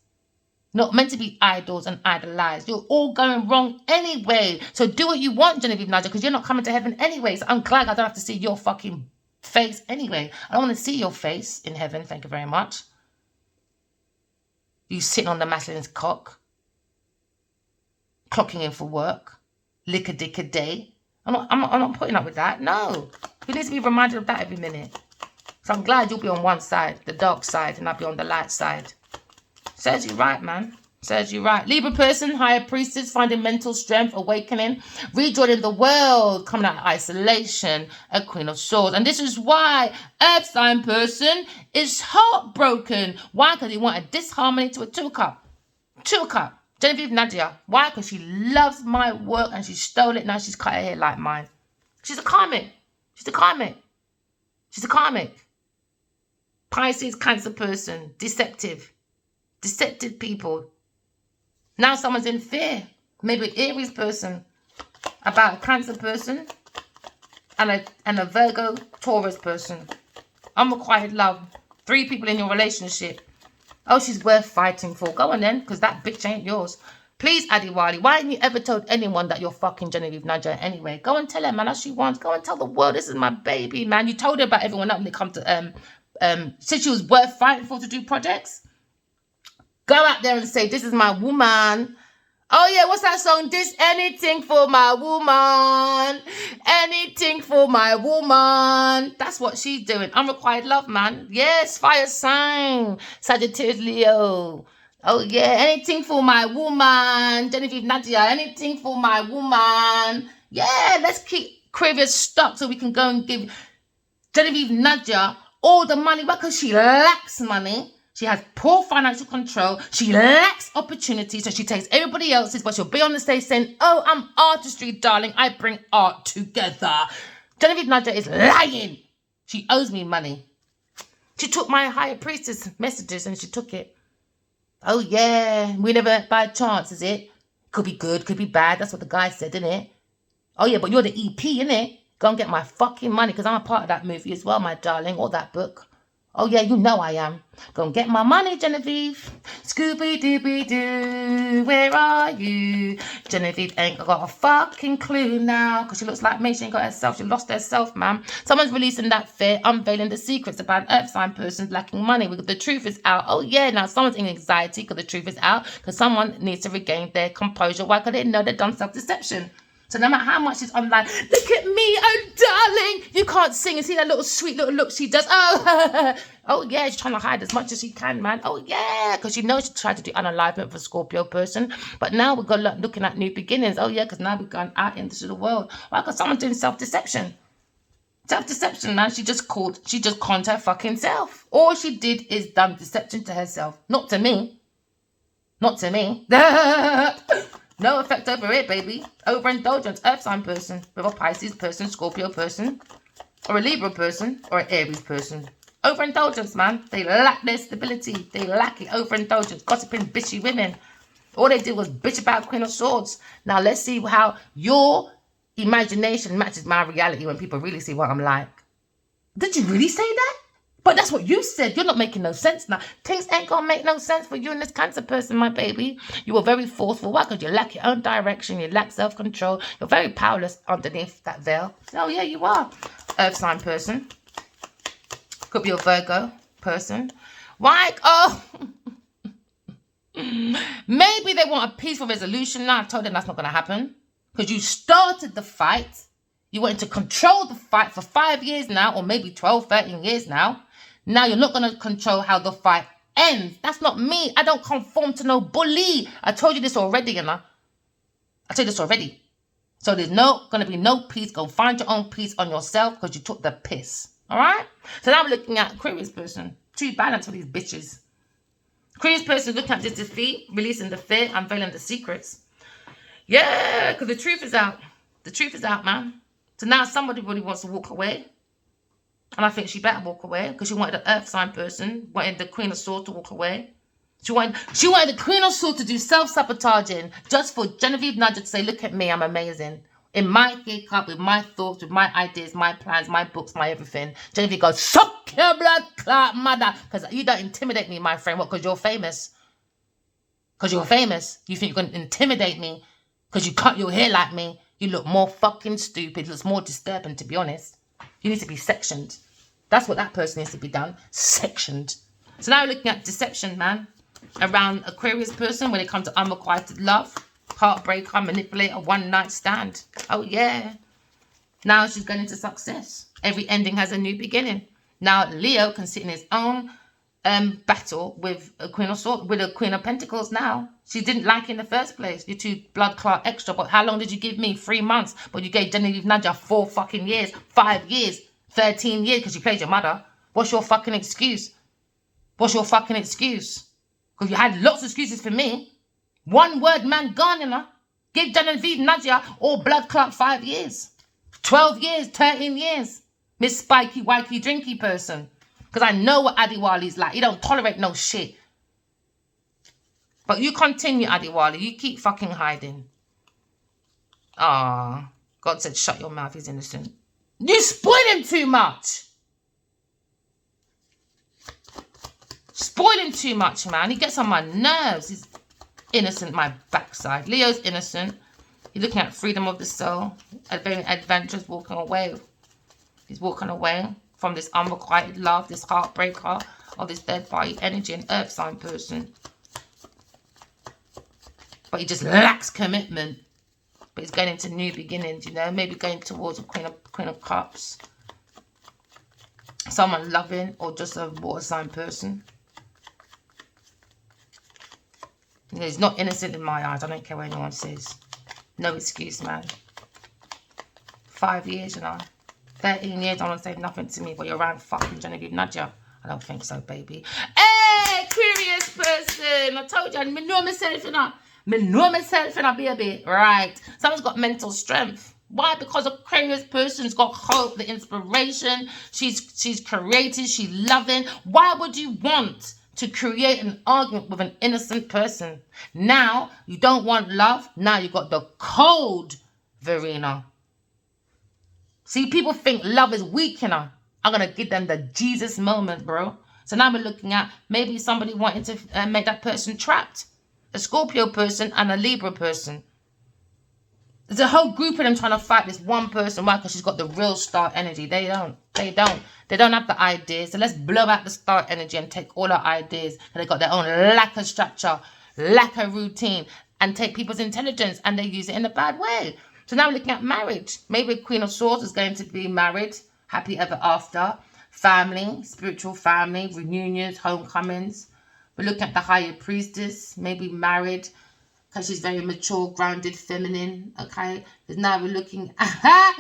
Not meant to be idols and idolized. You're all going wrong anyway. So do what you want, Genevieve Nadia, because you're not coming to heaven anyway. So I'm glad I don't have to see your fucking face anyway. I don't want to see your face in heaven. Thank you very much. You sitting on the masculine's cock, clocking in for work, lick a dick a day. I'm not putting up with that. No. You need to be reminded of that every minute. So I'm glad you'll be on one side, the dark side, and I'll be on the light side. Serves you right, man. Serves you right. Libra person, higher priestess, finding mental strength, awakening, rejoining the world, coming out of isolation, a queen of swords. And this is why earth sign person is heartbroken. Why? Because he wanted disharmony to a two-cup. Two-cup. Genevieve Nadia. Why? Because she loves my work and she stole it. Now she's cut her hair like mine. She's a karmic. She's a karmic. She's a karmic. Pisces, Cancer person, deceptive. Deceptive people. Now someone's in fear. Maybe Aries person about a Cancer person and a Virgo Taurus person. Unrequited love. 3 people in your relationship. Oh, she's worth fighting for. Go on then, because that bitch ain't yours. Please, Adiwali, why haven't you ever told anyone that you're fucking Genevieve Nadia anyway? Go and tell her, man, as she wants. Go and tell the world this is my baby, man. You told her about everyone else when it comes to said she was worth fighting for to do projects. Go out there and say, this is my woman. Oh, yeah, what's that song? This anything for my woman. Anything for my woman. That's what she's doing. Unrequited love, man. Yes, fire sign. Sagittarius, Leo. Oh, yeah, anything for my woman. Genevieve Nadia, anything for my woman. Yeah, let's keep Aquarius stuck so we can go and give Genevieve Nadia all the money. Why? Because she lacks money. She has poor financial control. She lacks opportunity. So she takes everybody else's, but she'll be on the stage saying, oh, I'm artistry, darling. I bring art together. Genevieve Nadia is lying. She owes me money. She took my higher priestess messages and she took it. Oh, yeah. We never by chance, is it? Could be good, could be bad. That's what the guy said, didn't it? Oh, yeah, but you're the EP, innit? Go and get my fucking money because I'm a part of that movie as well, my darling, or that book. Oh, yeah, you know I am. Go and get my money, Genevieve. Scooby-Dooby-Doo, where are you? Genevieve ain't got a fucking clue now because she looks like me. She ain't got herself. She lost herself, man. Someone's releasing that fear, unveiling the secrets about an earth sign person lacking money because the truth is out. Oh, yeah, now someone's in anxiety because the truth is out because someone needs to regain their composure. Why? Because they know they've done self-deception. So no matter how much she's online, look at me, oh darling, you can't sing and see that little sweet little look she does. Oh, oh yeah, she's trying to hide as much as she can, man. Oh yeah, because you know she tried to do unalivement for Scorpio person. But now we're looking at new beginnings. Oh yeah, because now we've gone out into the world. Why? Because someone's doing self-deception. Self-deception, man. She just conned her fucking self. All she did is done deception to herself. Not to me. Not to me. No effect over here, baby. Overindulgence, earth sign person, with a Pisces person, Scorpio person, or a Libra person, or an Aries person. Overindulgence, man. They lack their stability. They lack it. Overindulgence. Gossiping, bitchy women. All they did was bitch about Queen of Swords. Now, let's see how your imagination matches my reality when people really see what I'm like. Did you really say that? But that's what you said. You're not making no sense now. Things ain't gonna make no sense for you and this Cancer person, my baby. You were very forceful. Why? Because you lack your own direction. You lack self-control. You're very powerless underneath that veil. Oh, yeah, you are. Earth sign person. Could be a Virgo person. Why? Oh. Maybe they want a peaceful resolution. Now, I told them that's not going to happen. Because you started the fight. You wanted to control the fight for 5 years now, or maybe 12, 13 years now. Now you're not going to control how the fight ends. That's not me. I don't conform to no bully. I told you this already, you know. I told you this already. So there's going to be no peace. Go find your own peace on yourself because you took the piss. All right? So now we're looking at Aquarius person. True balance for these bitches. Aquarius person looking at this defeat, releasing the fear, unveiling the secrets. Yeah, because the truth is out. The truth is out, man. So now somebody really wants to walk away. And I think she better walk away because she wanted the earth sign person, wanted the Queen of Swords to walk away. She wanted the Queen of Swords to do self-sabotaging just for Genevieve Nadia to say, look at me, I'm amazing. In my makeup, with my thoughts, with my ideas, my plans, my books, my everything. Genevieve goes, suck your blood clot mother. Because you don't intimidate me, my friend. What? Because you're famous. Because you're famous. You think you're going to intimidate me because you cut your hair like me. You look more fucking stupid. It looks more disturbing, to be honest. You need to be sectioned. That's what that person needs to be done. Sectioned. So now we're looking at deception, man. Around Aquarius person when it comes to unrequited love, heartbreaker, manipulator, one night stand. Oh, yeah. Now she's going into success. Every ending has a new beginning. Now Leo can sit in his own battle with a Queen of Swords, with a Queen of Pentacles now. She didn't like it in the first place. You're too blood clot extra. But how long did you give me? 3 months. But you gave Genevieve Nadia 4 fucking years, 5 years, 13 years because you played your mother. What's your fucking excuse? What's your fucking excuse? Because you had lots of excuses for me. One word man gone, you know. Give Genevieve Nadia all blood clot 5 years. 12 years, 13 years. Miss Spiky, Wikey, Drinky person. Because I know what Adiwali's like. He don't tolerate no shit. But you continue, Adiwali. You keep fucking hiding. Ah, God said, shut your mouth. He's innocent. You spoil him too much. Spoiling too much, man. He gets on my nerves. He's innocent, my backside. Leo's innocent. He's looking at freedom of the soul. Very adventurous, walking away. He's walking away from this unrequited love, this heartbreaker, or this third party energy and earth sign person. But he just lacks commitment. But he's going into new beginnings, you know. Maybe going towards a Queen of Cups. Someone loving or just a water sign person. You know, he's not innocent in my eyes. I don't care what anyone says. No excuse, man. 5 years, you know. 13 years, I don't say nothing to me, but you're around fucking Genevieve Nadia. I don't think so, baby. Hey, curious person. I told you, I know myself, you know. I know myself, you know, baby. Right. Someone's got mental strength. Why? Because a curious person's got hope, the inspiration. She's creative, she's loving. Why would you want to create an argument with an innocent person? Now, you don't want love. Now you got the cold Verena. See, people think love is weak, you know. I'm going to give them the Jesus moment, bro. So now we're looking at maybe somebody wanting to make that person trapped. A Scorpio person and a Libra person. There's a whole group of them trying to fight this one person. Why? Because she's got the real star energy. They don't have the ideas. So let's blow out the star energy and take all our ideas. And they got their own lack of structure, lack of routine, and take people's intelligence and they use it in a bad way. So now we're looking at marriage. Maybe a Queen of Swords is going to be married, happy ever after, family, spiritual family, reunions, homecomings. We're looking at the Higher Priestess, maybe married, because she's very mature, grounded, feminine, okay? Because now we're looking at,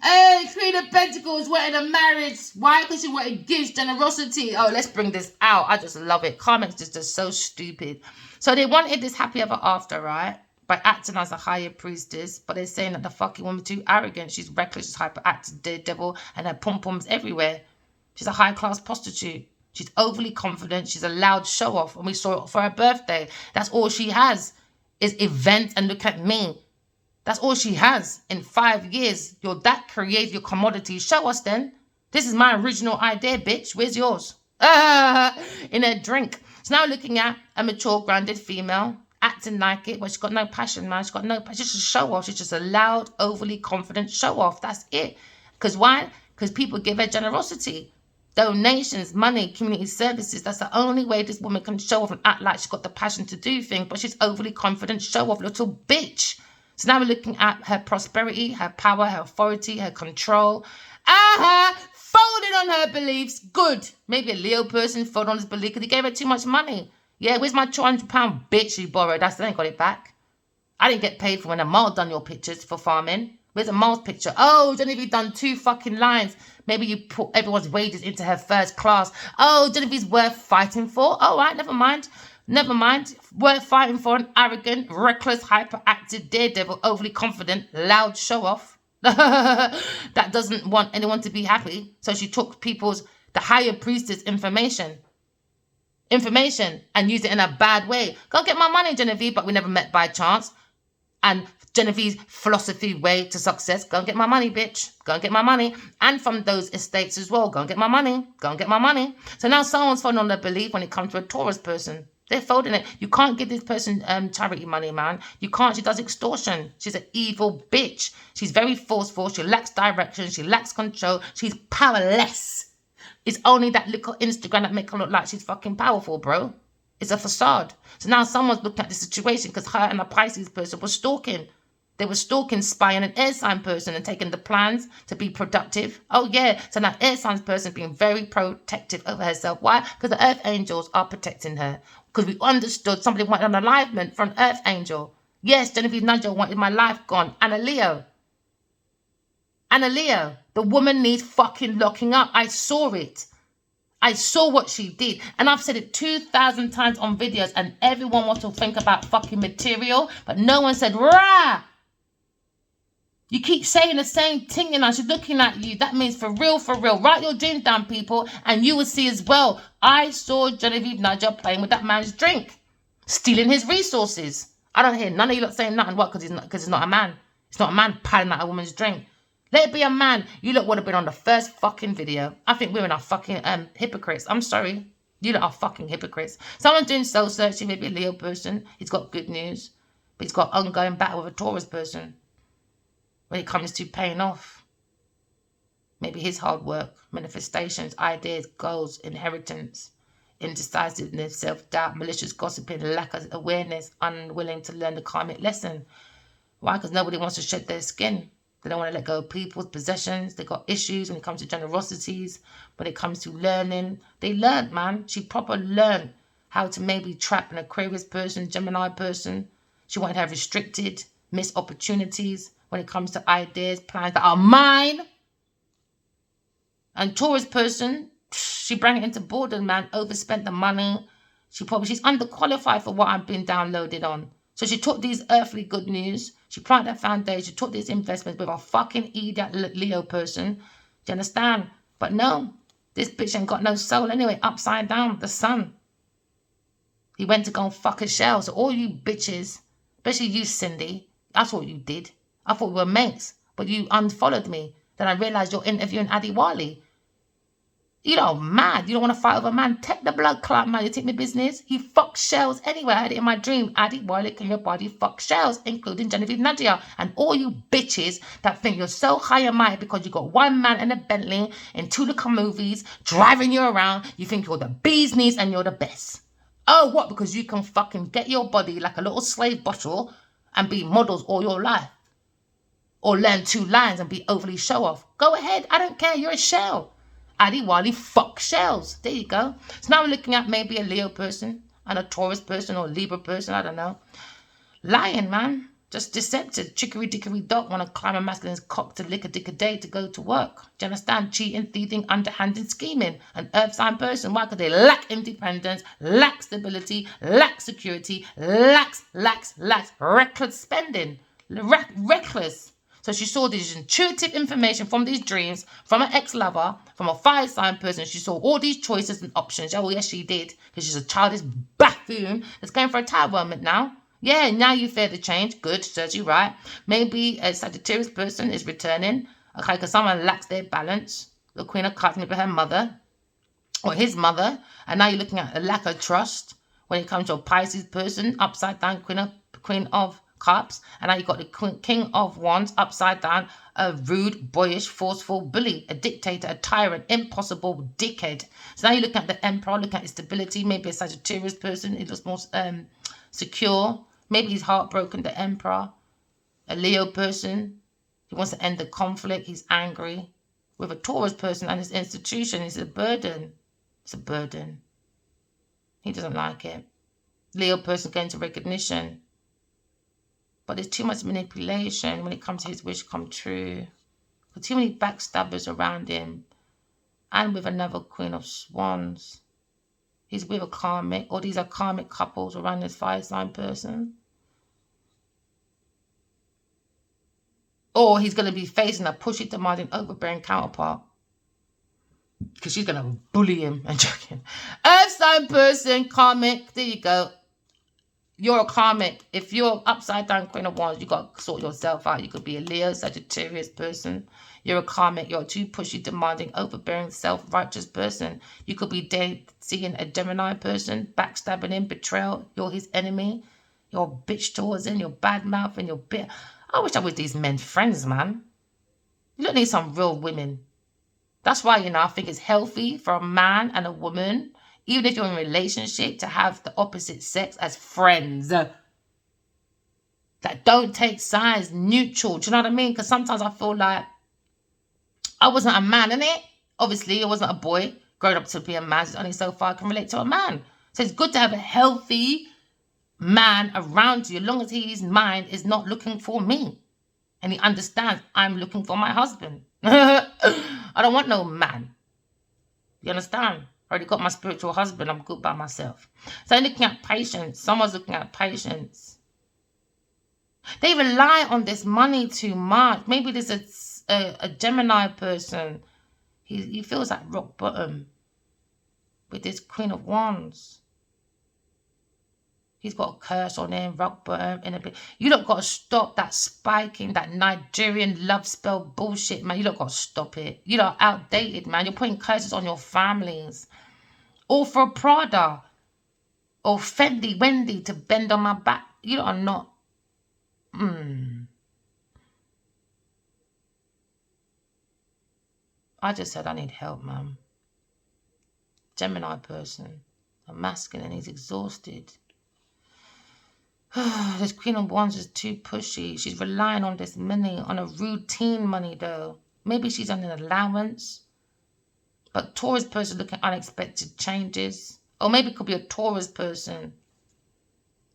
hey, Queen of Pentacles wanted a marriage. Why? Because she wanted gifts, generosity. Oh, let's bring this out. I just love it. KAMRIC's just so stupid. So they wanted this happy ever after, right? By acting as a Higher Priestess, but they're saying that the fucking woman's too arrogant. She's reckless, she's hyperactive, daredevil, and her pom-poms everywhere. She's a high-class prostitute. She's overly confident. She's a loud show-off. And we saw it for her birthday. That's all she has is events and look at me. That's all she has in 5 years. You're that creative, your commodity. Show us then. This is my original idea, bitch. Where's yours? In a drink. So now looking at a mature, grounded female, acting like it, but she's got no passion, man. She's got no passion. She's just a show-off. She's just a loud, overly confident show-off. That's it. Because why? Because people give her generosity. Donations, money, community services. That's the only way this woman can show off and act like she's got the passion to do things, but she's overly confident, show off, little bitch. So now we're looking at her prosperity, her power, her authority, her control. Folded on her beliefs. Good. Maybe a Leo person folded on his belief because he gave her too much money. Yeah, where's my £200 bitch you borrowed? I still ain't got it back. I didn't get paid for when a mole done your pictures for farming. Where's a mole's picture? Oh, Genevieve's done 2 fucking lines. Maybe you put everyone's wages into her first class. Oh, Genevieve's worth fighting for. All right, never mind. Never mind. Worth fighting for an arrogant, reckless, hyperactive, daredevil, overly confident, loud show-off. That doesn't want anyone to be happy. So she took the Higher Priestess information and used it in a bad way. Go get my money, Genevieve, but we never met by chance. And Genevieve's philosophy way to success, go and get my money, bitch. Go and get my money. And from those estates as well, go and get my money. Go and get my money. So now someone's falling on their belief when it comes to a Taurus person. They're folding it. You can't give this person charity money, man. You can't. She does extortion. She's an evil bitch. She's very forceful. She lacks direction. She lacks control. She's powerless. It's only that little Instagram that make her look like she's fucking powerful, bro. It's a facade. So now someone's looking at the situation because her and a Pisces person were stalking. They were stalking, spying an air sign person and taking the plans to be productive. Oh, yeah. So now air sign person being very protective over herself. Why? Because the earth angels are protecting her. Because we understood somebody wanted an alignment for an earth angel. Yes, Genevieve Nigel wanted my life gone. Anna Leo. The woman needs fucking locking up. I saw it. I saw what she did. And I've said it 2,000 times on videos and everyone wants to think about fucking material. But no one said, rah! You keep saying the same thing and she's looking at you. That means for real, for real. Write your dreams down, people, and you will see as well. I saw Genevieve Nigel playing with that man's drink, stealing his resources. I don't hear none of you lot saying nothing. What? Because he's not a man. It's not a man piling out a woman's drink. Let it be a man. You lot would have been on the first fucking video. I think women are fucking hypocrites. I'm sorry. You lot are fucking hypocrites. Someone's doing soul searching, maybe a Leo person. He's got good news. But he's got ongoing battle with a Taurus person. When it comes to paying off. Maybe his hard work, manifestations, ideas, goals, inheritance, indecisiveness, self-doubt, malicious gossiping, lack of awareness, unwilling to learn the karmic lesson. Why? Because nobody wants to shed their skin. They don't want to let go of people's possessions. They got issues when it comes to generosities. When it comes to learning. They learned, man. She proper learned how to maybe trap an Aquarius person, Gemini person. She wanted to have restricted, missed opportunities when it comes to ideas, plans that are mine. And Taurus person, she brought it into boredom, man. Overspent the money. She's underqualified for what I've been downloaded on. So she took these earthly good news. She planted that foundation. She took these investments with a fucking idiot Leo person. Do you understand? But no, this bitch ain't got no soul anyway. Upside down, the sun. He went to go and fuck a shell. So all you bitches, especially you, Cindy, that's what you did. I thought we were mates, but you unfollowed me. Then I realised you're interviewing Addy Wally. You know, mad. You don't want to fight over a man. Take the blood clot, man. You take my business. He fucks shells anyway. I had it in my dream. Addy Wally, can your body fuck shells, including Genevieve Nadia. And all you bitches that think you're so high and mighty because you got one man in a Bentley in 2 little movies driving you around. You think you're the bee's knees and you're the best. Oh, what? Because you can fucking get your body like a little slave bottle and be models all your life. Or learn 2 lines and be overly show off. Go ahead. I don't care. You're a shell. Addy Wally fuck shells. There you go. So now we're looking at maybe a Leo person and a Taurus person or a Libra person. I don't know. Lying, man. Just deceptive. Chicory dickory dock. Want to climb a masculine's cock to lick a dick a day to go to work. Do you understand? Cheating, thieving, underhanded, scheming. An earth sign person. Why? Because they lack independence, lack stability, lack security, lacks reckless spending. Reckless. So she saw this intuitive information from these dreams, from an ex-lover, from a fire sign person. She saw all these choices and options. Oh, yes, she did. Because she's a childish buffoon that's going for a tower moment now. Yeah, now you fear the change. Good, Sergi, right. Maybe a Sagittarius person is returning. Okay, because someone lacks their balance. The Queen of Cups, maybe her mother or his mother. And now you're looking at a lack of trust when it comes to a Pisces person, upside down, Queen of Cups, and now you've got the King of Wands upside down, a rude, boyish, forceful bully, a dictator, a tyrant, impossible dickhead. So now you're looking at the Emperor, looking at his stability, maybe a Sagittarius person, he looks more secure, maybe he's heartbroken, the Emperor, a Leo person, he wants to end the conflict, he's angry, with a Taurus person and his institution, it's a burden, he doesn't like it. Leo person going to recognition. But there's too much manipulation when it comes to his wish come true. There's too many backstabbers around him. And with another Queen of Swans. He's with a karmic, or these are karmic couples around this fire sign person. Or he's going to be facing a pushy, demanding, overbearing counterpart. Because she's going to bully him and joking. Earth sign person, karmic, there you go. You're a karmic. If you're upside down Queen of Wands, you got to sort yourself out. You could be a Leo, Sagittarius person. You're a karmic. You're a too pushy, demanding, overbearing, self-righteous person. You could be seeing a Gemini person, backstabbing him, betrayal. You're his enemy. You're a bitch towards him. You're bad mouth and you're bit. I wish I was these men friends, man. You don't need some real women. That's why, you know, I think it's healthy for a man and a woman, even if you're in a relationship, to have the opposite sex as friends. That don't take sides, neutral. Do you know what I mean? Because sometimes I feel like I wasn't a man, innit? Obviously, I wasn't a boy growing up to be a man. It's only so far I can relate to a man. So it's good to have a healthy man around you, as long as his mind is not looking for me. And he understands I'm looking for my husband. I don't want no man. You understand? I already got my spiritual husband. I'm good by myself. So I'm looking at patience. Someone's looking at patience. They rely on this money too much. Maybe there's a Gemini person. He feels like rock bottom with this Queen of Wands. He's got a curse on him, rock bottom, in a bit. You don't got to stop that spiking, that Nigerian love spell bullshit, man. You don't got to stop it. You lot outdated, man. You're putting curses on your families. All for Prada or Fendi, Wendy to bend on my back. You lot are not. I just said I need help, man. Gemini person, a masculine, he's exhausted. This Queen of Wands is too pushy. She's relying on this money, on a routine money though. Maybe she's on an allowance. But Taurus person looking at unexpected changes. Or maybe it could be a Taurus person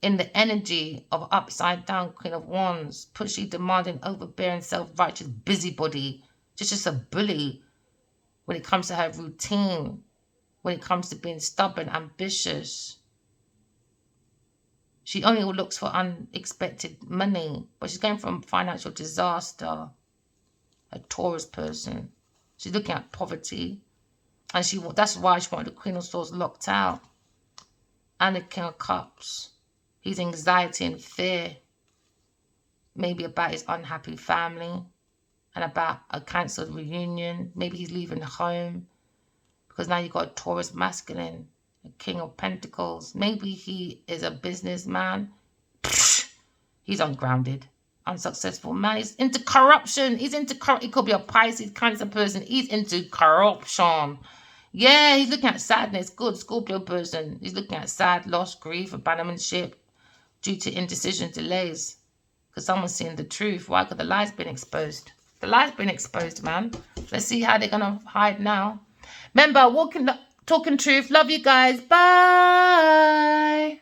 in the energy of upside down Queen of Wands. Pushy, demanding, overbearing, self-righteous, busybody. Just a bully when it comes to her routine. When it comes to being stubborn, ambitious. She only looks for unexpected money, but she's going from financial disaster. A Taurus person. She's looking at poverty. And that's why she wanted the Queen of Swords locked out. And the King of Cups. He's anxiety and fear. Maybe about his unhappy family. And about a cancelled reunion. Maybe he's leaving home. Because now you've got a Taurus masculine. A King of Pentacles. Maybe he is a businessman. He's ungrounded. Unsuccessful man. He's into corruption. He could be a Pisces Cancer person. He's into corruption. Yeah, he's looking at sadness. Good. Scorpio person. He's looking at sad, loss, grief, abandonmentship due to indecision, delays. Because someone's seeing the truth. Why? Because the lie's been exposed. The lie's been exposed, man. Let's see how they're going to hide now. Remember, talking truth. Love you guys. Bye.